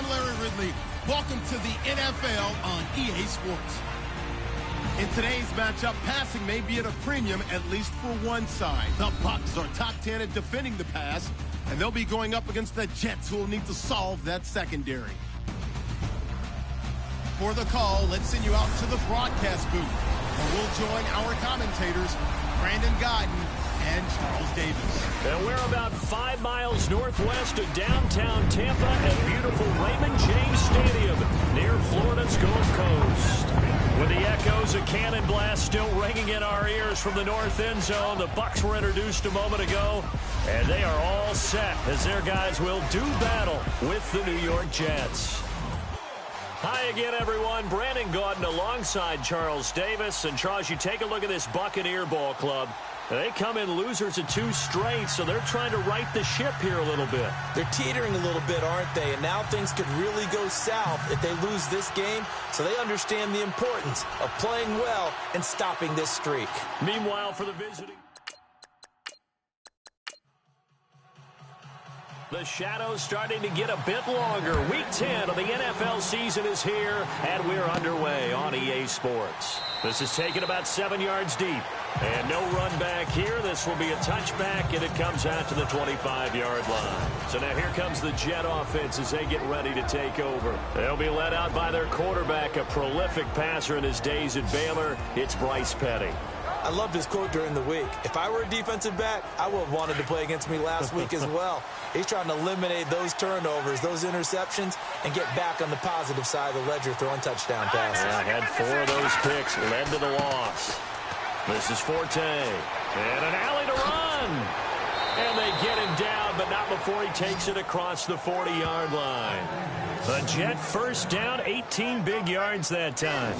I'm Larry Ridley. Welcome to the NFL on EA Sports. In today's matchup, passing may be at a premium, at least for one side. The Bucs are top 10 at defending the pass, and they'll be going up against the Jets, who will need to solve that secondary. For the call, let's send you out to the broadcast booth, where we'll join our commentators, Brandon Godden and Charles Davis. And we're about 5 miles northwest of downtown Tampa at beautiful Raymond James Stadium near Florida's Gulf Coast. With the echoes of cannon blast still ringing in our ears from the north end zone, the Bucs were introduced a moment ago, and they are all set as their guys will do battle with the New York Jets. Hi again, everyone. Brandon Gaudin alongside Charles Davis. And, Charles, you take a look at this Buccaneer ball club. They come in losers of 2 straight, so they're trying to right the ship here a little bit. They're teetering a little bit, aren't they? And now things could really go south if they lose this game, so they understand the importance of playing well and stopping this streak. Meanwhile, for the visiting, the shadows starting to get a bit longer. Week 10 of the NFL season is here, and we're underway on EA Sports. This is taken about 7 yards deep. And no run back here. This will be a touchback, and it comes out to the 25-yard line. So now here comes the Jet offense as they get ready to take over. They'll be led out by their quarterback, a prolific passer in his days at Baylor. It's Bryce Petty. I loved his quote during the week. If I were a defensive back, I would have wanted to play against me last week as well. He's trying to eliminate those turnovers, those interceptions, and get back on the positive side of the ledger throwing touchdown passes. Yeah, had 4 of those picks, led to the loss. This is Forte, and an alley to run. And they get him down, but not before he takes it across the 40-yard line. A Jet first down, 18 big yards that time.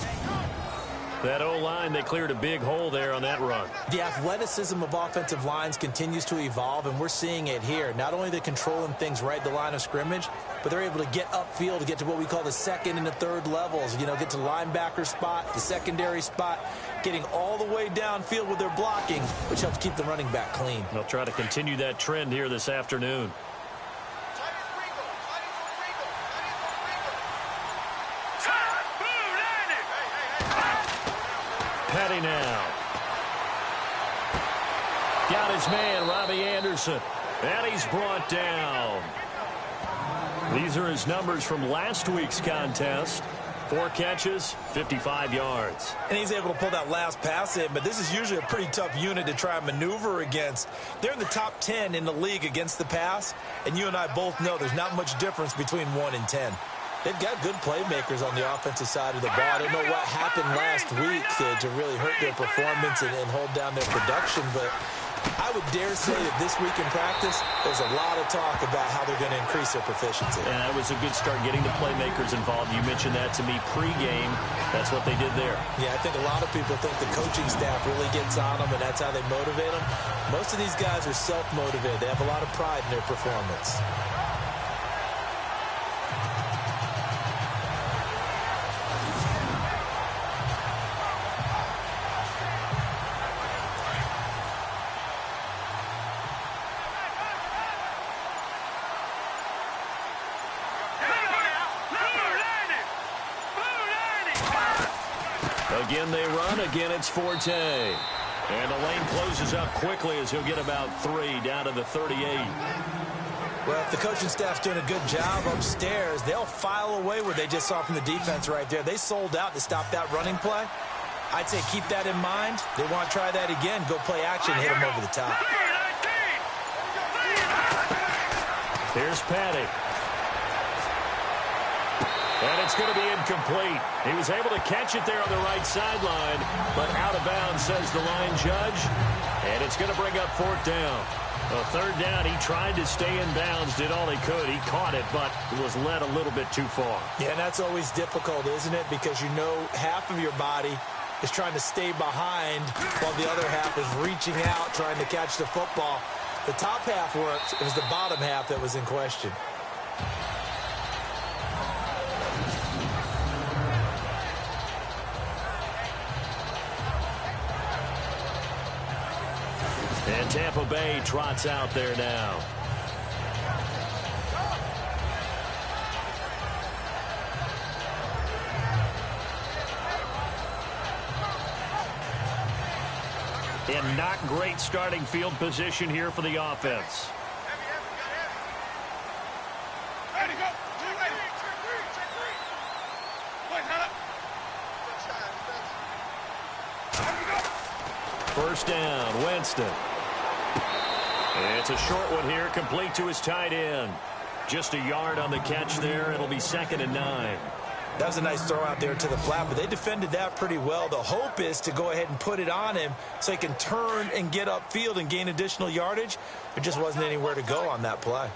That O-line, they cleared a big hole there on that run. The athleticism of offensive lines continues to evolve, and we're seeing it here. Not only are they controlling things right at the line of scrimmage, but they're able to get upfield to get to what we call the second and the third levels. You know, get to the linebacker spot, the secondary spot, getting all the way downfield with their blocking, which helps keep the running back clean. They'll try to continue that trend here this afternoon. Petty now. Got his man, Robbie Anderson. And he's brought down. These are his numbers from last week's contest. 4 catches, 55 yards. And he's able to pull that last pass in, but this is usually a pretty tough unit to try and maneuver against. They're in the top 10 in the league against the pass, and you and I both know there's not much difference between 1 and 10. They've got good playmakers on the offensive side of the ball. I don't know what happened last week to really hurt their performance and hold down their production, but I would dare say that this week in practice, there's a lot of talk about how they're going to increase their proficiency. And that was a good start getting the playmakers involved. You mentioned that to me pregame. That's what they did there. Yeah, I think a lot of people think the coaching staff really gets on them, and that's how they motivate them. Most of these guys are self-motivated. They have a lot of pride in their performance. Again they run, again it's Forte. And the lane closes up quickly as he'll get about 3 down to the 38. Well, if the coaching staff's doing a good job upstairs, they'll file away what they just saw from the defense right there. They sold out to stop that running play. I'd say keep that in mind. They want to try that again, go play action, hit them over the top. Here's Petty. And it's going to be incomplete. He was able to catch it there on the right sideline, but out of bounds, says the line judge. And it's going to bring up 4th down. A 3rd down, he tried to stay in bounds, did all he could. He caught it, but was led a little bit too far. Yeah, and that's always difficult, isn't it? Because you know half of your body is trying to stay behind while the other half is reaching out, trying to catch the football. The top half worked. It was the bottom half that was in question. And Tampa Bay trots out there now. And not great starting field position here for the offense. First down, Winston. It's a short one here, complete to his tight end. Just a yard on the catch there. It'll be 2nd and 9. That was a nice throw out there to the flat, but they defended that pretty well. The hope is to go ahead and put it on him so he can turn and get upfield and gain additional yardage. There just wasn't anywhere to go on that play.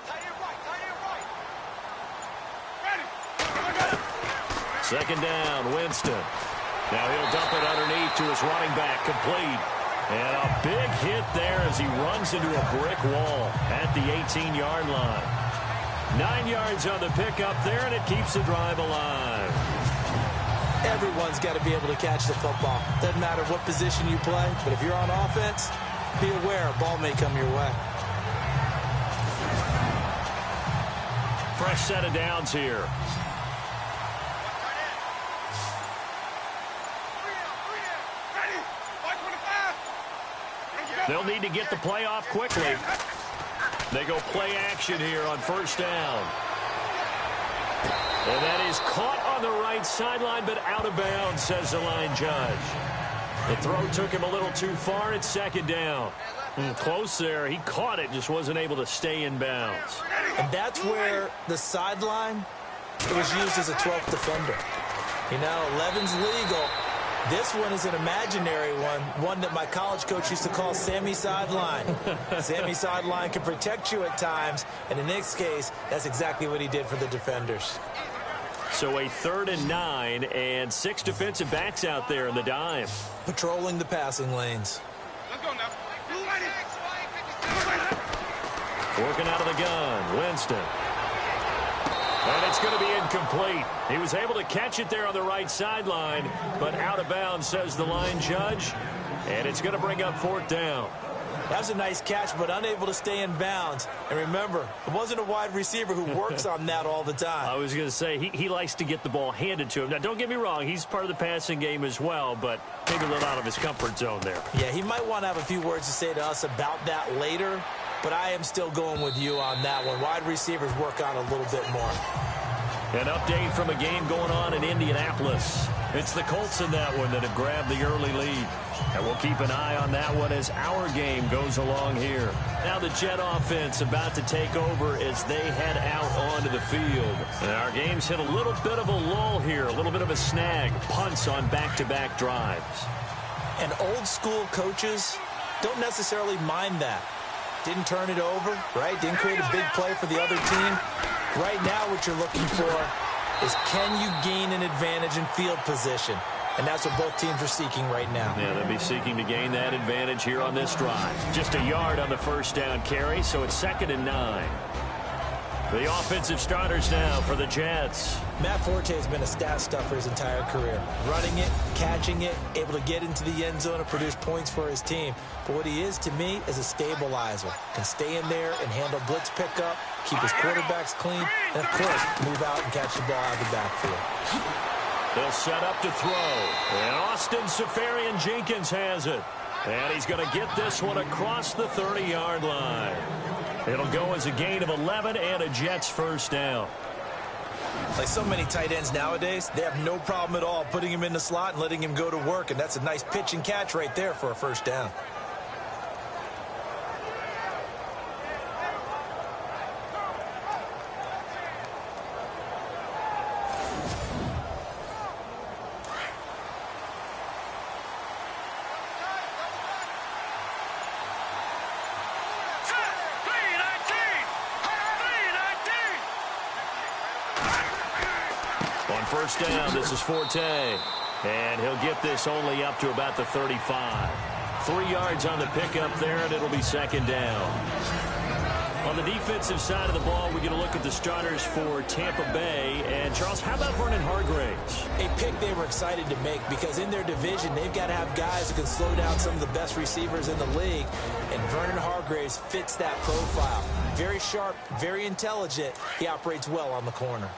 Second down, Winston. Now he'll dump it underneath to his running back, complete. And a big hit there as he runs into a brick wall at the 18-yard line. 9 yards on the pickup there, and it keeps the drive alive. Everyone's got to be able to catch the football. Doesn't matter what position you play, but if you're on offense, be aware a ball may come your way. Fresh set of downs here. They'll need to get the play off quickly. They go play action here on first down. And that is caught on the right sideline, but out of bounds, says the line judge. The throw took him a little too far. It's 2nd down. Close there. He caught it, just wasn't able to stay in bounds. And that's where the sideline, it was used as a 12th defender. You know, 11's legal. This one is an imaginary one that my college coach used to call Sammy Sideline. Sammy Sideline can protect you at times, and in this case, that's exactly what he did for the defenders. So a 3rd and 9, and 6 defensive backs out there in the dime. Patrolling the passing lanes. Let's go now. Working out of the gun, Winston. And it's going to be incomplete. He was able to catch it there on the right sideline, but out of bounds, says the line judge. And it's going to bring up 4th down. That was a nice catch, but unable to stay in bounds. And remember, it wasn't a wide receiver who works on that all the time. I was going to say, he likes to get the ball handed to him. Now, don't get me wrong, he's part of the passing game as well, but maybe a little out of his comfort zone there. Yeah, he might want to have a few words to say to us about that later, but I am still going with you on that one. Wide receivers work on a little bit more. An update from a game going on in Indianapolis. It's the Colts in that one that have grabbed the early lead. And we'll keep an eye on that one as our game goes along here. Now the Jet offense about to take over as they head out onto the field. And our game's hit a little bit of a lull here, a little bit of a snag. Punts on back-to-back drives. And old school coaches don't necessarily mind that. Didn't turn it over, right? Didn't create a big play for the other team. Right now what you're looking for is can you gain an advantage in field position? And that's what both teams are seeking right now. Yeah, they'll be seeking to gain that advantage here on this drive. Just a yard on the first down carry, so it's 2nd and 9. The offensive starters now for the Jets. Matt Forte has been a stat stuffer his entire career. Running it, catching it, able to get into the end zone and produce points for his team. But what he is to me is a stabilizer. Can stay in there and handle blitz pickup, keep his quarterbacks clean, and of course, move out and catch the ball out of the backfield. They'll set up to throw. And Austin Seferian-Jenkins has it. And he's going to get this one across the 30-yard line. It'll go as a gain of 11 and a Jets first down. Like so many tight ends nowadays, they have no problem at all putting him in the slot and letting him go to work. And that's a nice pitch and catch right there for a first down. First down, this is Forte. And he'll get this only up to about the 35. 3 yards on the pickup there, and it'll be 2nd down. On the defensive side of the ball, we get a look at the starters for Tampa Bay. And, Charles, how about Vernon Hargreaves? A pick they were excited to make because in their division, they've got to have guys who can slow down some of the best receivers in the league. And Vernon Hargreaves fits that profile. Very sharp, very intelligent. He operates well on the corner.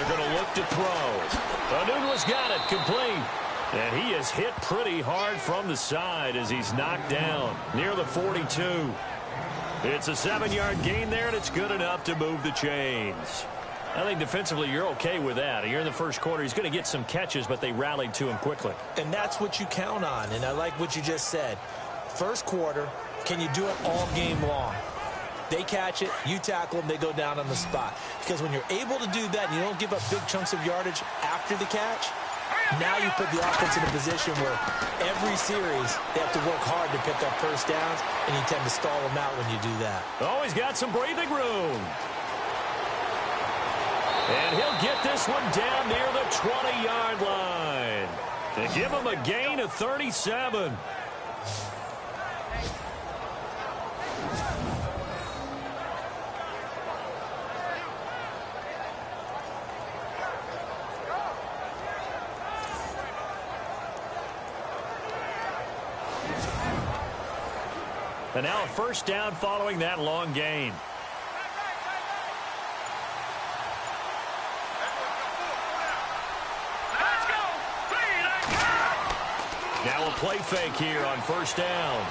They're going to look to throw. Anunwa's got it, complete. And he is hit pretty hard from the side as he's knocked down near the 42. It's a 7-yard gain there, and it's good enough to move the chains. I think defensively you're okay with that. You're in the first quarter. He's going to get some catches, but they rallied to him quickly. And that's what you count on, and I like what you just said. First quarter, can you do it all game long? They catch it, you tackle them, they go down on the spot. Because when you're able to do that and you don't give up big chunks of yardage after the catch, now you put the offense in a position where every series they have to work hard to pick up first downs, and you tend to stall them out when you do that. Oh, he's got some breathing room. And he'll get this one down near the 20-yard line. To give him a gain of 37. And now a first down following that long gain. Now a play fake here on first down.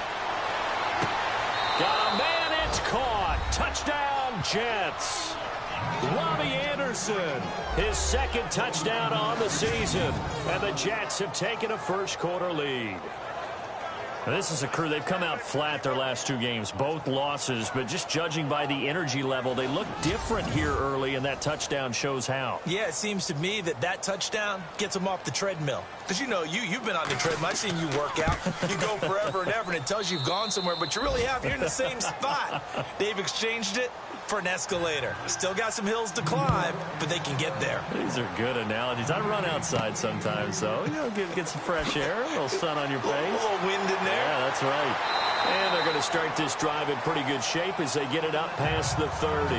Got a man, it's caught. Touchdown, Jets. Robbie Anderson, his second touchdown on the season. And the Jets have taken a first quarter lead. Now, this is a crew. They've come out flat their last two games, both losses, but just judging by the energy level, they look different here early, and that touchdown shows how. Yeah, it seems to me that touchdown gets them off the treadmill. Because, you know, you've been on the treadmill. I've seen you work out. You go forever and ever, and it tells you you've gone somewhere, but you really have. You're in the same spot. They've exchanged it for an escalator. Still got some hills to climb, but they can get there. These are good analogies. I run outside sometimes, so you know, get some fresh air, a little sun on your face. A little wind in there. Yeah, that's right. And they're going to start this drive in pretty good shape as they get it up past the 30.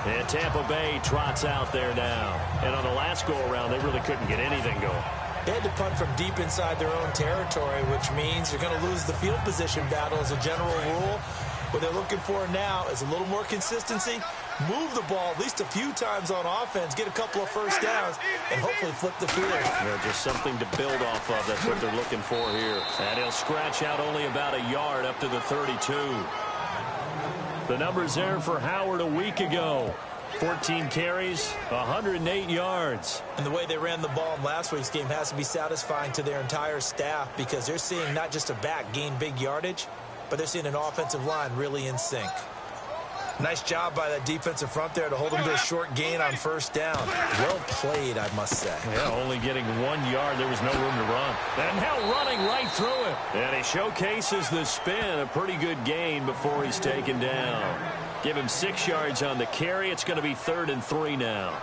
And Tampa Bay trots out there now. And on the last go-around, they really couldn't get anything going. They had to punt from deep inside their own territory, which means you're going to lose the field position battle as a general rule. What they're looking for now is a little more consistency, move the ball at least a few times on offense, get a couple of first downs, and hopefully flip the field. Yeah, just something to build off of. That's what they're looking for here. And he'll scratch out only about a yard up to the 32. The numbers there for Howard a week ago. 14 carries, 108 yards. And the way they ran the ball in last week's game has to be satisfying to their entire staff because they're seeing not just a back gain big yardage, but they're seeing an offensive line really in sync. Nice job by that defensive front there to hold them to a short gain on first down. Well played, I must say. Yeah, only getting 1 yard. There was no room to run. And now running right through it. And he showcases the spin. A pretty good gain before he's taken down. Give him 6 yards on the carry. It's going to be 3rd and 3 now.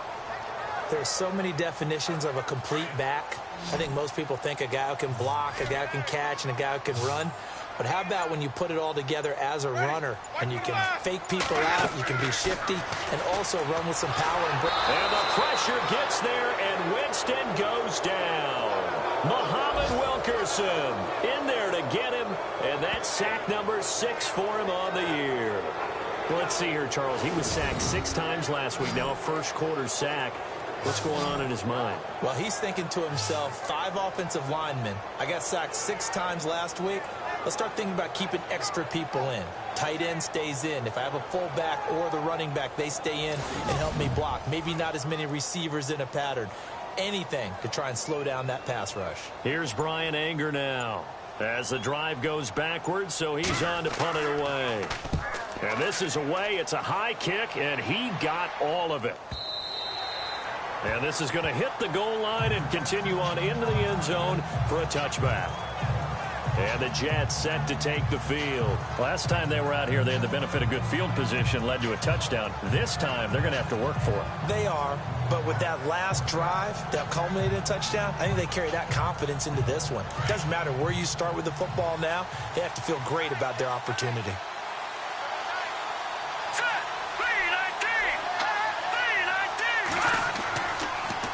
There's so many definitions of a complete back. I think most people think a guy who can block, a guy who can catch, and a guy who can run. But how about when you put it all together as a runner and you can fake people out, you can be shifty, and also run with some power. And the pressure gets there, and Winston goes down. Muhammad Wilkerson in there to get him, and that's sack number 6 for him on the year. Well, let's see here, Charles. He was sacked 6 times last week. Now a first quarter sack. What's going on in his mind? Well, he's thinking to himself, 5 offensive linemen. I got sacked 6 times last week. Let's start thinking about keeping extra people in. Tight end stays in. If I have a fullback or the running back, they stay in and help me block. Maybe not as many receivers in a pattern. Anything to try and slow down that pass rush. Here's Brian Anger now as the drive goes backwards, so he's on to punt it away. And this is away. It's a high kick, and he got all of it. And this is going to hit the goal line and continue on into the end zone for a touchback. And the Jets set to take the field. Last time they were out here, they had the benefit of good field position, led to a touchdown. This time, they're going to have to work for it. They are, but with that last drive that culminated in a touchdown, I think they carry that confidence into this one. It doesn't matter where you start with the football now. They have to feel great about their opportunity.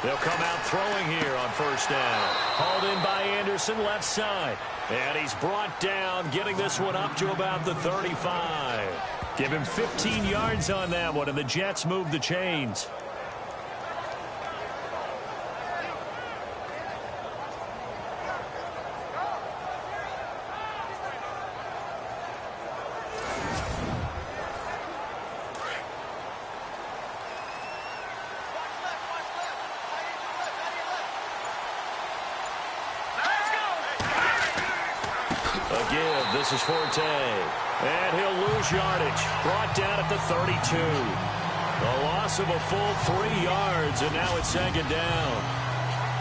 They'll come out throwing here on first down. Hauled in by Anderson, left side. And he's brought down, getting this one up to about the 35. Give him 15 yards on that one, and the Jets move the chains. This is Forte, and he'll lose yardage. Brought down at the 32. A loss of a full 3 yards, and now it's second down.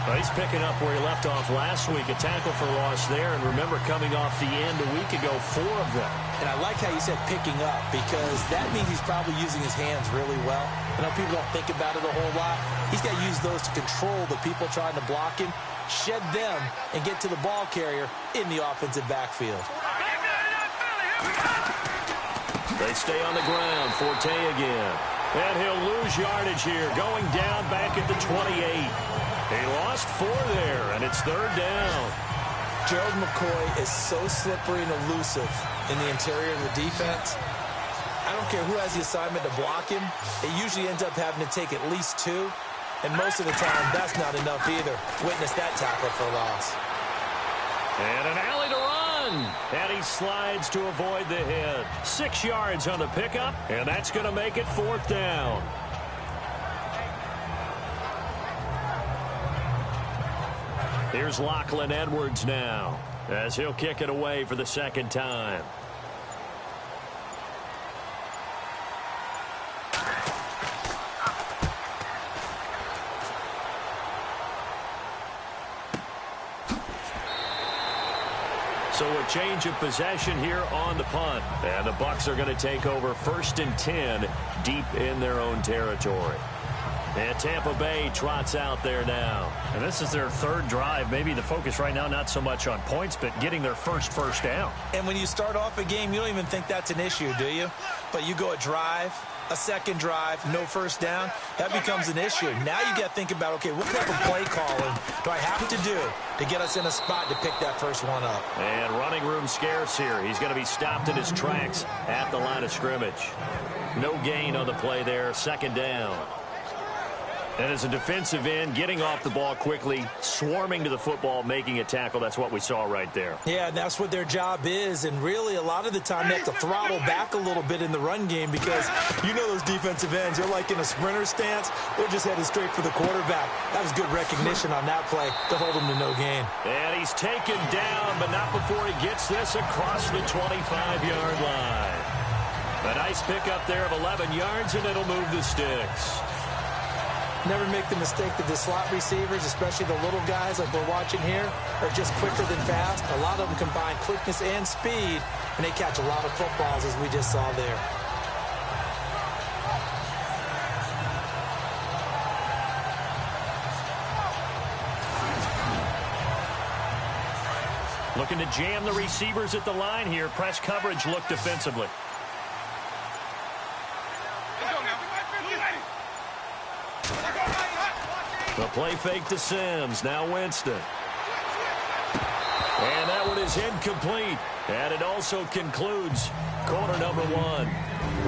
Well, he's picking up where he left off last week. A tackle for loss there, and remember, coming off the end a week ago, 4 of them. And I like how you said picking up, because that means he's probably using his hands really well. I know people don't think about it a whole lot. He's got to use those to control the people trying to block him, shed them, and get to the ball carrier in the offensive backfield. They stay on the ground. Forte again. And he'll lose yardage here. Going down back at the 28. He lost 4 there, and it's third down. Gerald McCoy is so slippery and elusive in the interior of the defense. I don't care who has the assignment to block him. It usually ends up having to take at least 2. And most of the time, that's not enough either. Witness that tackle for loss. And an alley to run. And he slides to avoid the hit. 6 yards on the pickup, and that's going to make it fourth down. Here's Lachlan Edwards now, as he'll kick it away for the second time. So a change of possession here on the punt. And the Bucs are going to take over 1st and 10 deep in their own territory. And Tampa Bay trots out there now. And this is their 3rd drive. Maybe the focus right now not so much on points, but getting their first down. And when you start off a game, you don't even think that's an issue, do you? But you go a drive, a second drive, no first down, that becomes an issue. Now you got to think about, okay, what type of play calling do I have to do to get us in a spot to pick that first one up? And running room scarce here. He's going to be stopped in his tracks at the line of scrimmage. No gain on the play there, second down. And as a defensive end, getting off the ball quickly, swarming to the football, making a tackle, that's what we saw right there. Yeah, that's what their job is, and really a lot of the time they have to throttle back a little bit in the run game because you know those defensive ends, they're like in a sprinter stance. They're just headed straight for the quarterback. That was good recognition on that play to hold him to no gain. And he's taken down, but not before he gets this across the 25-yard line. A nice pickup there of 11 yards, and it'll move the sticks. Never make the mistake that the slot receivers, especially the little guys like we're watching here, are just quicker than fast. A lot of them combine quickness and speed, and they catch a lot of footballs, as we just saw there. Looking to jam the receivers at the line here. Press coverage look defensively. The play fake to Sims. Now Winston. And that one is incomplete. And it also concludes quarter number 1.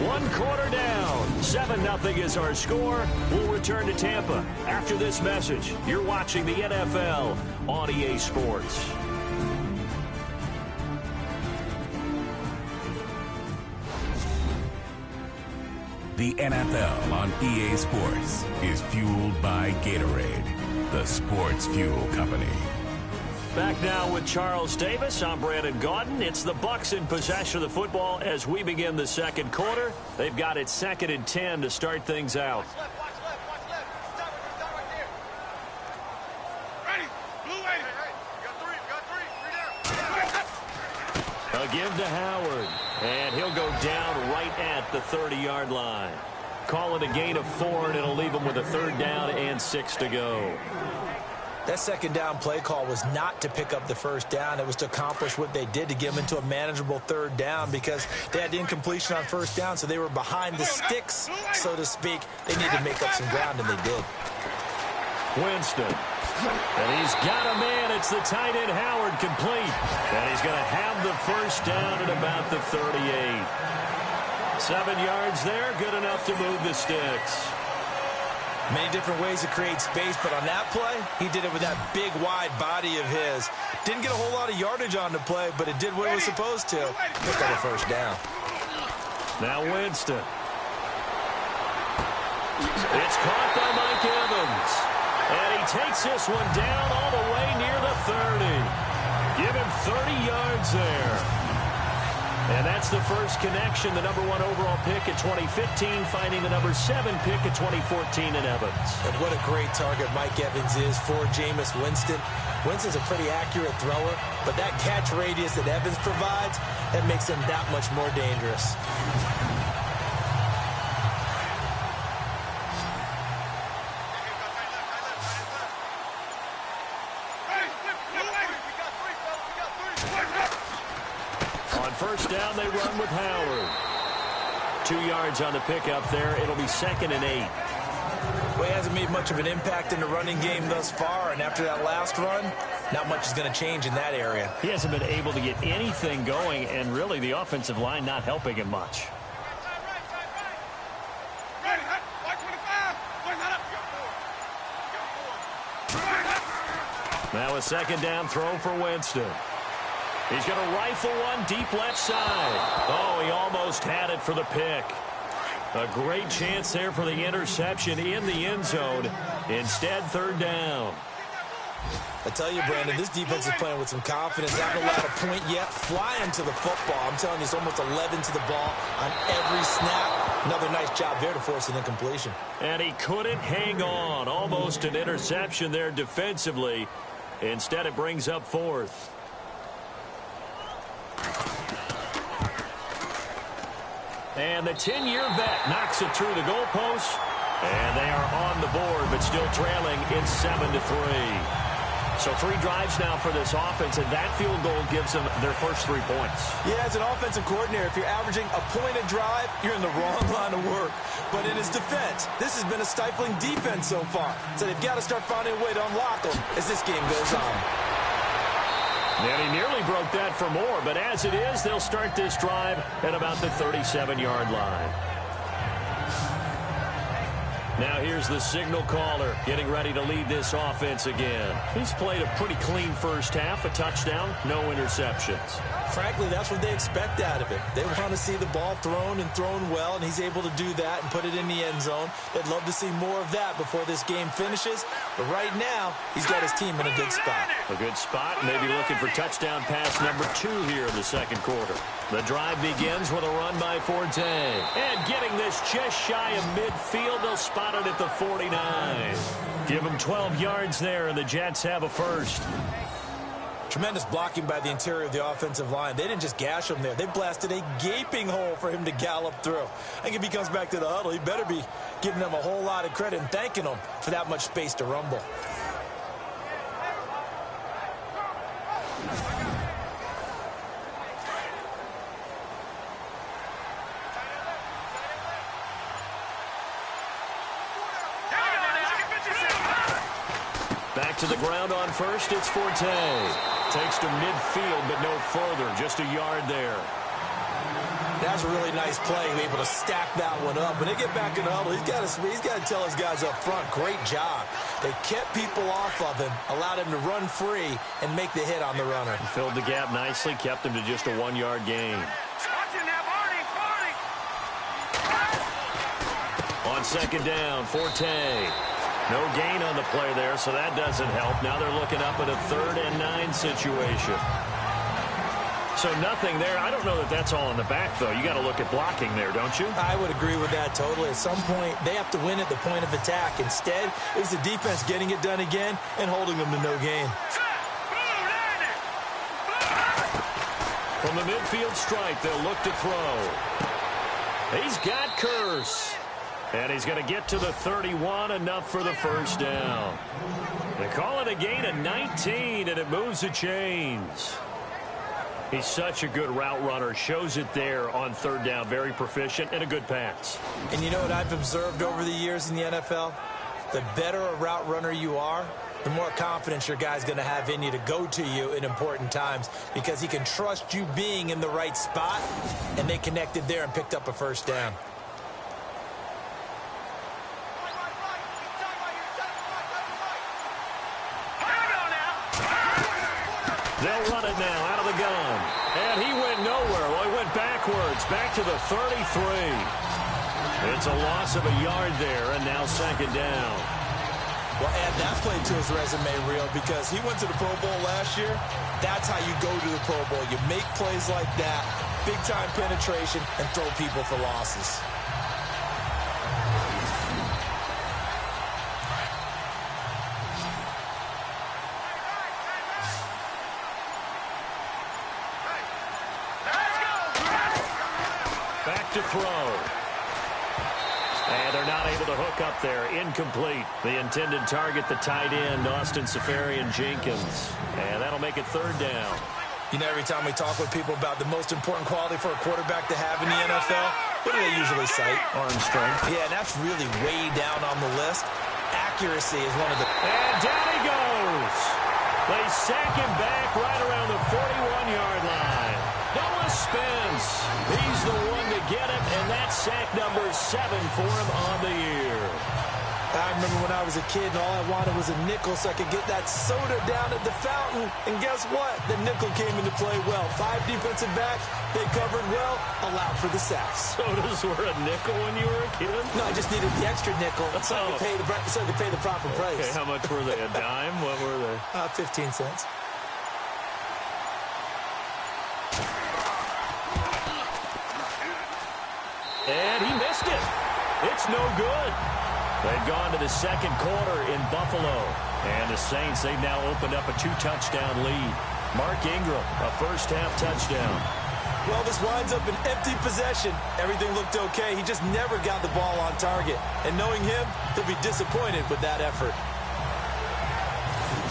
1 quarter down. 7-0 is our score. We'll return to Tampa after this message. You're watching the NFL on EA Sports. The NFL on EA Sports is fueled by Gatorade, the sports fuel company. Back now with Charles Davis. I'm Brandon Gaudin. It's the Bucs in possession of the football as we begin the second quarter. They've got it 2nd and 10 to start things out. A give to Howard, and he'll go down right at the 30-yard line. Call it a gain of 4, and it'll leave him with a 3rd down and 6 to go. That second down play call was not to pick up the first down. It was to accomplish what they did to get them into a manageable 3rd down because they had the incompletion on first down, so they were behind the sticks, so to speak. They needed to make up some ground, and they did. Winston. And he's got a man. It's the tight end Howard complete. And he's going to have the first down at about the 38. 7 yards there, good enough to move the sticks. Many different ways to create space, but on that play, he did it with that big, wide body of his. Didn't get a whole lot of yardage on the play, but it did what it was supposed to. Pick up a first down. Now Winston. It's caught by Mike Evans. And he takes this one down all the way near the 30. Give him 30 yards there. And that's the first connection, the number 1 overall pick in 2015, finding the number 7 pick in 2014 in Evans. And what a great target Mike Evans is for Jameis Winston. Winston's a pretty accurate thrower, but that catch radius that Evans provides, that makes him that much more dangerous. First down, they run with Howard. 2 yards on the pickup there. It'll be 2nd and 8. Well, he hasn't made much of an impact in the running game thus far, and after that last run, not much is going to change in that area. He hasn't been able to get anything going, and really the offensive line not helping him much. Now a 2nd down throw for Winston. He's going to rifle one deep left side. Oh, he almost had it for the pick. A great chance there for the interception in the end zone. Instead, 3rd down. I tell you, Brandon, this defense is playing with some confidence. They haven't allowed a point yet. Flying to the football. I'm telling you, it's almost 11 to the ball on every snap. Another nice job there to force an incompletion. And he couldn't hang on. Almost an interception there defensively. Instead, it brings up 4th. And the 10-year vet knocks it through the goalpost. And they are on the board, but still trailing in 7-3. So 3 drives now for this offense, and that field goal gives them their first 3 points. Yeah, as an offensive coordinator, if you're averaging a point a drive, you're in the wrong line of work. But in his defense, this has been a stifling defense so far. So they've got to start finding a way to unlock them as this game goes on. And he nearly broke that for more, but as it is, they'll start this drive at about the 37-yard line. Now here's the signal caller getting ready to lead this offense again. He's played a pretty clean first half, a touchdown, no interceptions. Frankly, that's what they expect out of it. They want to see the ball thrown and thrown well, and he's able to do that and put it in the end zone. They'd love to see more of that before this game finishes. But right now, he's got his team in a good spot. A good spot, maybe looking for touchdown pass number 2 here in the 2nd quarter. The drive begins with a run by Forte. And getting this just shy of midfield, they'll spot it at the 49. Give them 12 yards there, and the Jets have a first. Tremendous blocking by the interior of the offensive line. They didn't just gash him there. They blasted a gaping hole for him to gallop through. I think if he comes back to the huddle, he better be giving them a whole lot of credit and thanking them for that much space to rumble. Back to the ground on first, it's Forte. Takes to midfield, but no further, just a yard there. That's a really nice play, able to stack that one up. When they get back in the huddle, he's got to tell his guys up front, great job. They kept people off of him, allowed him to run free, and make the hit on the runner. He filled the gap nicely, kept him to just a 1-yard gain. On 2nd down, Forte. No gain on the play there, so that doesn't help. Now they're looking up at a 3rd and 9 situation. So nothing there. I don't know that that's all in the back, though. You got to look at blocking there, don't you? I would agree with that totally. At some point, they have to win at the point of attack. Instead, it was the defense getting it done again and holding them to no gain. From the midfield stripe, they'll look to throw. He's got Curse. And he's going to get to the 31, enough for the first down. They call it a gain of 19, and it moves the chains. He's such a good route runner. Shows it there on 3rd down. Very proficient and a good pass. And you know what I've observed over the years in the NFL? The better a route runner you are, the more confidence your guy's going to have in you to go to you in important times because he can trust you being in the right spot, and they connected there and picked up a first down. They'll run it now out of the gun. And he went nowhere. Well, he went backwards, back to the 33. It's a loss of a yard there, and now second down. Well, add that play to his resume reel because he went to the Pro Bowl last year. That's how you go to the Pro Bowl. You make plays like that, big-time penetration, and throw people for losses. Back to throw. And they're not able to hook up there. Incomplete. The intended target, the tight end, Austin Seferian-Jenkins. And that'll make it third down. You know, every time we talk with people about the most important quality for a quarterback to have in the NFL, what do they usually cite? Arm strength. Yeah, and that's really way down on the list. Accuracy is one of the... And down he goes. They sack him back right around the 41-yard line. Noah Spence. He's the one to get it, and that's sack number 7 for him on the year. I remember when I was a kid and all I wanted was a nickel so I could get that soda down at the fountain. And guess what? The nickel came into play well. 5 defensive backs, they covered well, allowed for the sacks. Sodas were a nickel when you were a kid? No, I just needed the extra nickel so I could pay the proper price. Okay, how much were they? A dime? What were they? 15 cents. And he missed it. It's no good. They've gone to the second quarter in Buffalo. And the Saints, they've now opened up a 2-touchdown lead. Mark Ingram, a first-half touchdown. Well, this winds up an empty possession. Everything looked okay. He just never got the ball on target. And knowing him, he'll be disappointed with that effort.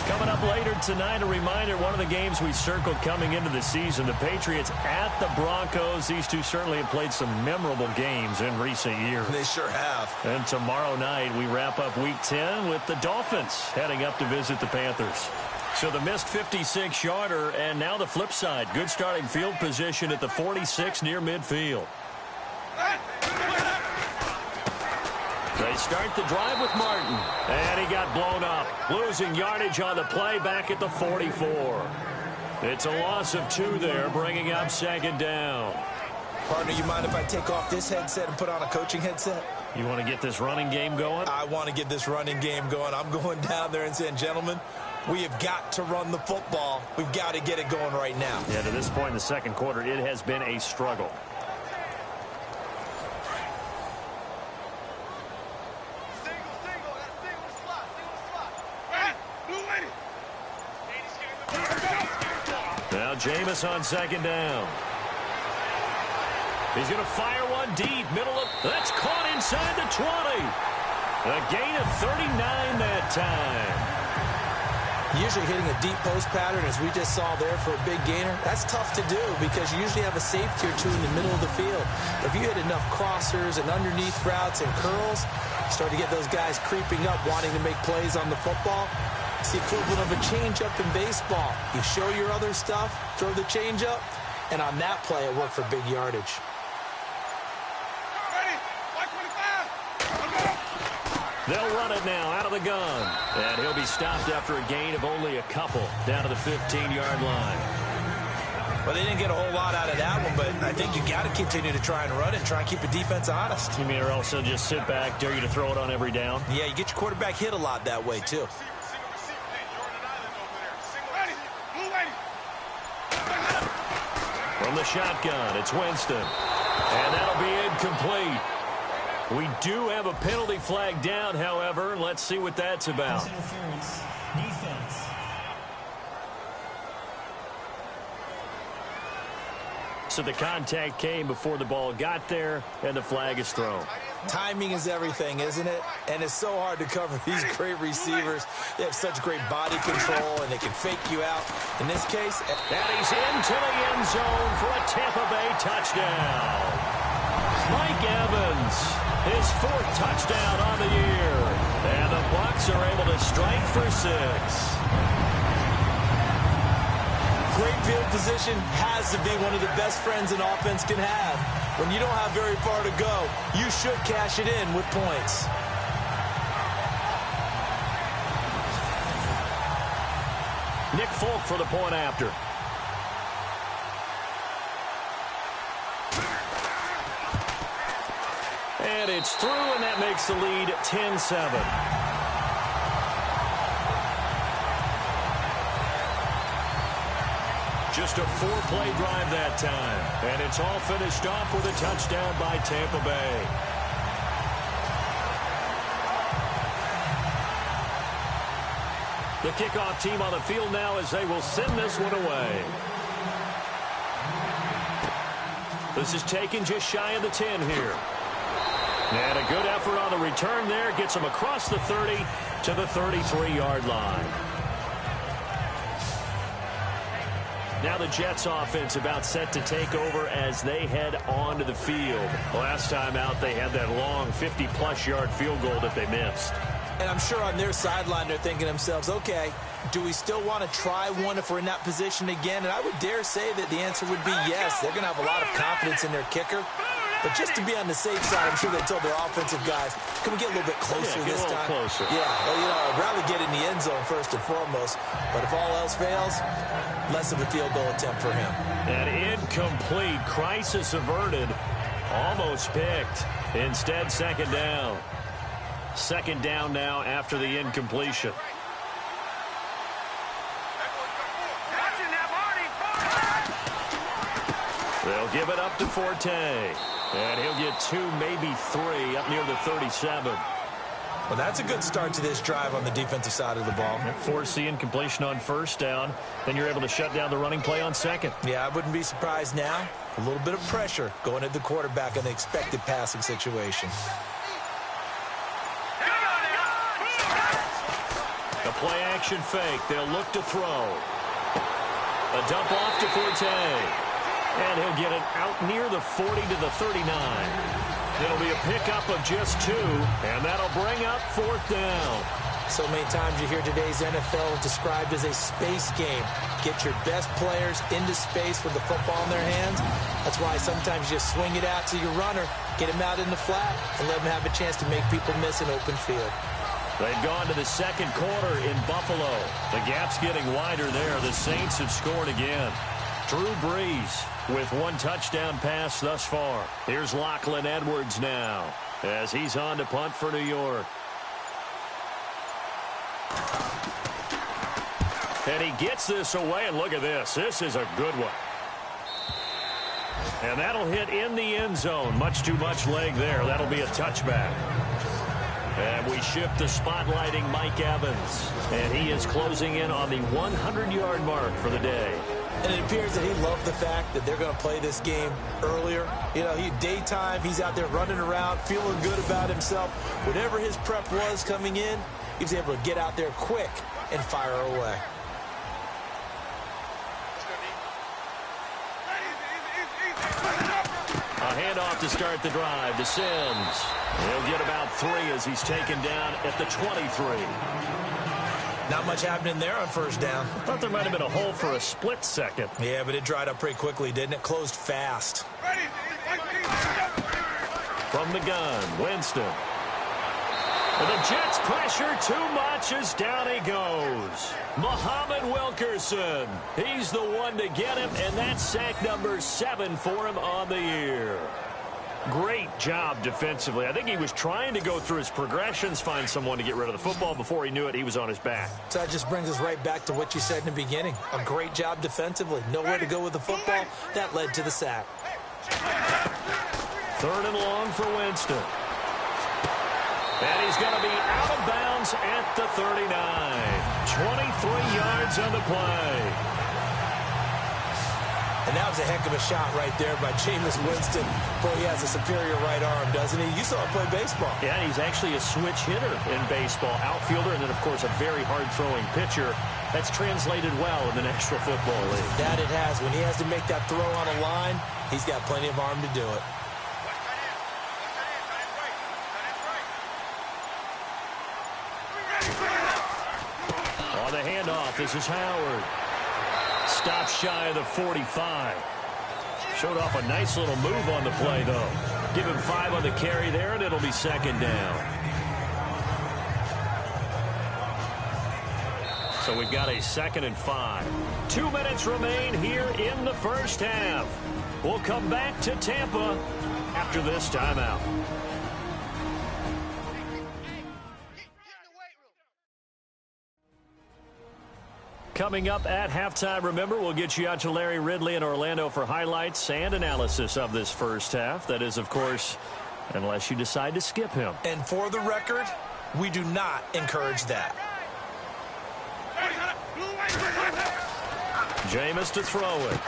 Coming up later tonight, a reminder, one of the games we circled coming into the season, the Patriots at the Broncos. These two certainly have played some memorable games in recent years. They sure have. And tomorrow night, we wrap up Week 10 with the Dolphins heading up to visit the Panthers. So the missed 56-yarder, and now the flip side. Good starting field position at the 46 near midfield. They start the drive with Martin, and he got blown up. Losing yardage on the play back at the 44. It's a loss of 2 there, bringing up second down. Partner, you mind if I take off this headset and put on a coaching headset? You want to get this running game going? I want to get this running game going. I'm going down there and saying, gentlemen, we have got to run the football. We've got to get it going right now. Yeah, to this point in the second quarter, it has been a struggle. Now Jameis on second down. He's going to fire one deep. Middle of... That's caught inside the 20. A gain of 39 that time. Usually hitting a deep post pattern, as we just saw there for a big gainer, that's tough to do because you usually have a safety or two in the middle of the field. If you hit enough crossers and underneath routes and curls, you start to get those guys creeping up, wanting to make plays on the football. It's the equivalent of a changeup in baseball. You show your other stuff, throw the changeup, and on that play, it worked for big yardage. They'll run it now out of the gun. And he'll be stopped after a gain of only a couple down to the 15-yard line. Well, they didn't get a whole lot out of that one, but I think you got to continue to try and run it and try and keep the defense honest. You mean or else they'll just sit back, dare you to throw it on every down? Yeah, you get your quarterback hit a lot that way, too. From the shotgun, it's Winston. And that'll be incomplete. We do have a penalty flag down, however. Let's see what that's about. Interference. Defense. So the contact came before the ball got there, and the flag is thrown. Timing is everything, isn't it? And it's so hard to cover these great receivers. They have such great body control, and they can fake you out. In this case... And he's into the end zone for a Tampa Bay touchdown. Mike Evans, his 4th touchdown on the year. And the Bucs Bucs are able to strike for 6. Great field position has to be one of the best friends an offense can have. When you don't have very far to go, you should cash it in with points. Nick Folk for the point after. And it's through, and that makes the lead 10-7. Just a 4-play drive that time. And it's all finished off with a touchdown by Tampa Bay. The kickoff team on the field now as they will send this one away. This is taken just shy of the 10 here. And a good effort on the return there. Gets them across the 30 to the 33-yard line. Now the Jets offense about set to take over as they head onto the field. Last time out, they had that long 50-plus yard field goal that they missed. And I'm sure on their sideline they're thinking to themselves, okay, do we still want to try one if we're in that position again? And I would dare say that the answer would be yes. They're going to have a lot of confidence in their kicker. But just to be on the safe side, I'm sure they told their offensive guys, can we get a little bit closer this time? Closer. Yeah, well, you know, I'd rather get in the end zone first and foremost. But if all else fails, less of a field goal attempt for him. An incomplete, crisis averted, almost picked. Instead, second down. Second down now after the incompletion. They'll give it up to Forte. And he'll get 2, maybe 3, up near the 37. Well, that's a good start to this drive on the defensive side of the ball. Force the incompletion on first down. Then you're able to shut down the running play on second. Yeah, I wouldn't be surprised now. A little bit of pressure going at the quarterback in the expected passing situation. A play-action fake. They'll look to throw. A dump off to Forte. And he'll get it out near the 40 to the 39. It'll be a pickup of just 2, and that'll bring up fourth down. So many times you hear today's NFL described as a space game. Get your best players into space with the football in their hands. That's why sometimes you just swing it out to your runner, get him out in the flat, and let him have a chance to make people miss an open field. They've gone to the second quarter in Buffalo. The gap's getting wider there. The Saints have scored again. Drew Brees with 1 touchdown pass thus far. Here's Lachlan Edwards now as he's on to punt for New York. And he gets this away, and look at this. This is a good one. And that'll hit in the end zone. Much too much leg there. That'll be a touchback. And we shift to spotlighting Mike Evans. And he is closing in on the 100-yard mark for the day. And it appears that he loved the fact that they're going to play this game earlier. You know, daytime, he's out there running around, feeling good about himself. Whatever his prep was coming in, he was able to get out there quick and fire away. A handoff to start the drive to Sims. He'll get about 3 as he's taken down at the 23. Not much happening there on first down. I thought there might have been a hole for a split second. Yeah, but it dried up pretty quickly, didn't it? Closed fast. From the gun, Winston. And the Jets pressure too much as down he goes. Muhammad Wilkerson. He's the one to get him, and that's sack number 7 for him on the year. Great job defensively. I think he was trying to go through his progressions, find someone to get rid of the football. Before he knew it, he was on his back. So that just brings us right back to what you said in the beginning. A great job defensively. Nowhere to go with the football. That led to the sack. 3rd and long for Winston. And he's going to be out of bounds at the 39. 23 yards on the play. And that was a heck of a shot right there by Jameis Winston. Boy, he has a superior right arm, doesn't he? You saw him play baseball. Yeah, he's actually a switch hitter in baseball. Outfielder, and then, of course, a very hard-throwing pitcher. That's translated well in the National Football League. That it has. When he has to make that throw on a line, he's got plenty of arm to do it. On the handoff, this is Howard. Stop shy of the 45. Showed off a nice little move on the play, though. Give him 5 on the carry there, and it'll be second down. So we've got a 2nd and 5. 2 minutes remain here in the first half. We'll come back to Tampa after this timeout. Coming up at halftime, remember, we'll get you out to Larry Ridley in Orlando for highlights and analysis of this first half. That is, of course, unless you decide to skip him. And for the record, we do not encourage that. Jameis to throw it.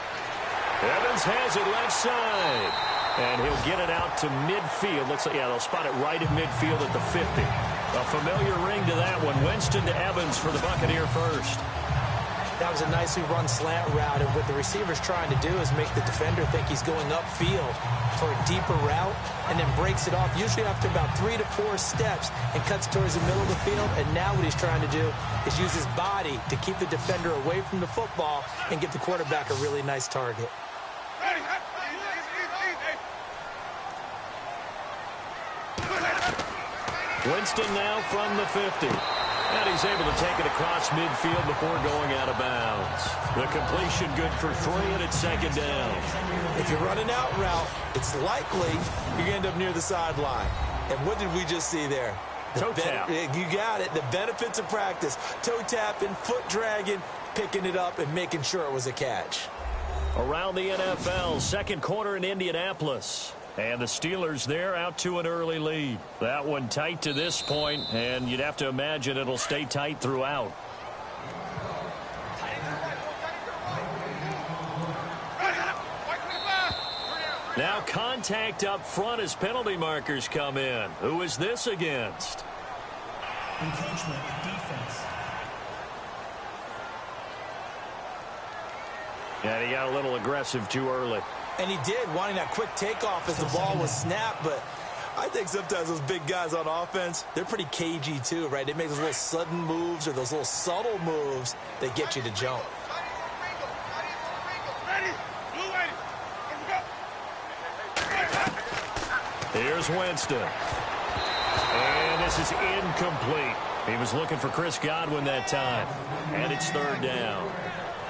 Evans has it left side. And he'll get it out to midfield. Looks like, yeah, they'll spot it right at midfield at the 50. A familiar ring to that one. Winston to Evans for the Buccaneer first. That was a nicely run slant route, and what the receiver's trying to do is make the defender think he's going upfield for a deeper route, and then breaks it off, usually after about 3 to 4 steps, and cuts towards the middle of the field. And now what he's trying to do is use his body to keep the defender away from the football and get the quarterback a really nice target. Winston now from the 50. And he's able to take it across midfield before going out of bounds. The completion good for 3, and it's second down. If you're running out route, it's likely you're going to end up near the sideline. And what did we just see there? Toe tap. You got it. The benefits of practice. Toe tapping, foot dragging, picking it up, and making sure it was a catch. Around the NFL, second quarter in Indianapolis. And the Steelers there out to an early lead. That one tight to this point, and you'd have to imagine it'll stay tight throughout. Now contact up front as penalty markers come in. Who is this against? Encroachment, defense. And he got a little aggressive too early. And he did, wanting that quick takeoff as the ball was snapped. But I think sometimes those big guys on offense, they're pretty cagey too, right? They make those little sudden moves or those little subtle moves that get you to jump. Here's Winston. And this is incomplete. He was looking for Chris Godwin that time. And it's third down.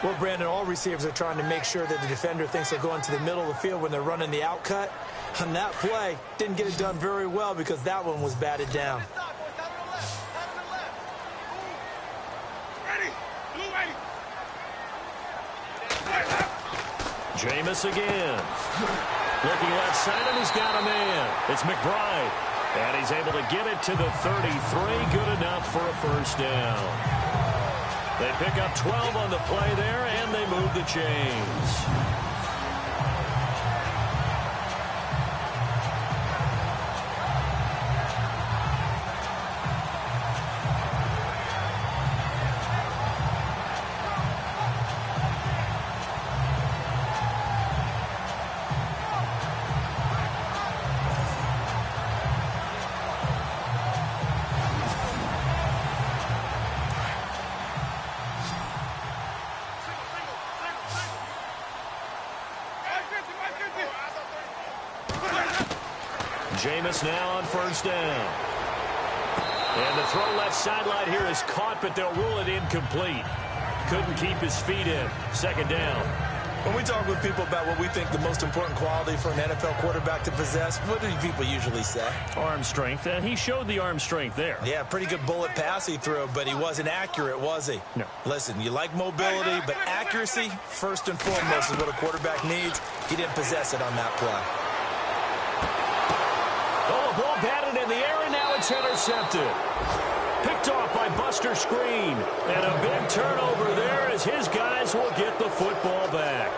Well, Brandon, all receivers are trying to make sure that the defender thinks they're going to the middle of the field when they're running the out cut. On that play, didn't get it done very well because that one was batted down. Jameis again. Looking left side, and he's got a man. It's McBride. And he's able to get it to the 33. Good enough for a first down. They pick up 12 on the play there, and they move the chains. Jameis now on first down. And the throw left sideline here is caught, but they'll rule it incomplete. Couldn't keep his feet in. Second down. When we talk with people about what we think the most important quality for an NFL quarterback to possess, what do people usually say? Arm strength. And he showed the arm strength there. Yeah, pretty good bullet pass he threw, but he wasn't accurate, was he? No. Listen, you like mobility, but accuracy, first and foremost, is what a quarterback needs. He didn't possess it on that play. Oh, a ball batted in the air, and now it's intercepted. Picked off by Buster Screen. And a big turnover there as his guys will get the football back.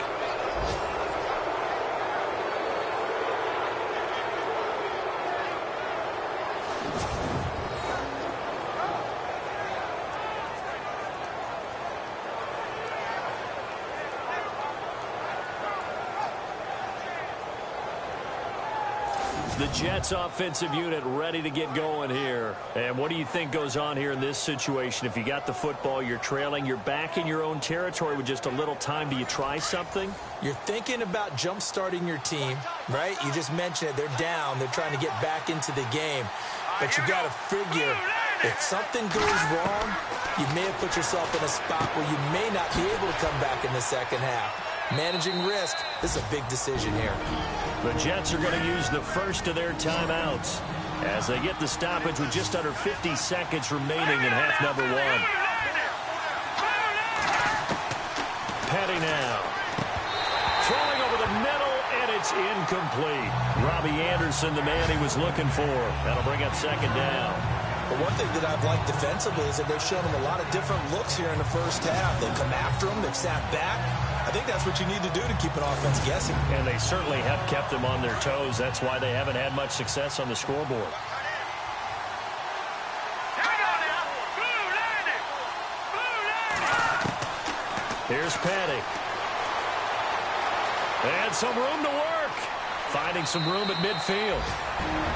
The Jets offensive unit ready to get going here. And what do you think goes on here in this situation? If you got the football, you're trailing, you're back in your own territory with just a little time. Do you try something? You're thinking about jump-starting your team, right? You just mentioned it. They're down. They're trying to get back into the game. But you got to figure if something goes wrong, you may have put yourself in a spot where you may not be able to come back in the second half. Managing risk, this is a big decision here. The Jets are going to use the first of their timeouts as they get the stoppage with just under 50 seconds remaining in half number one. Petty now. Throwing over the middle, and it's incomplete. Robbie Anderson, the man he was looking for. That'll bring up second down. But one thing that I've liked defensively is that they've shown them a lot of different looks here in the first half. They've come after them. They've sat back. I think that's what you need to do to keep an offense guessing. And they certainly have kept them on their toes. That's why they haven't had much success on the scoreboard. Here's Petty. And some room to work. Finding some room at midfield.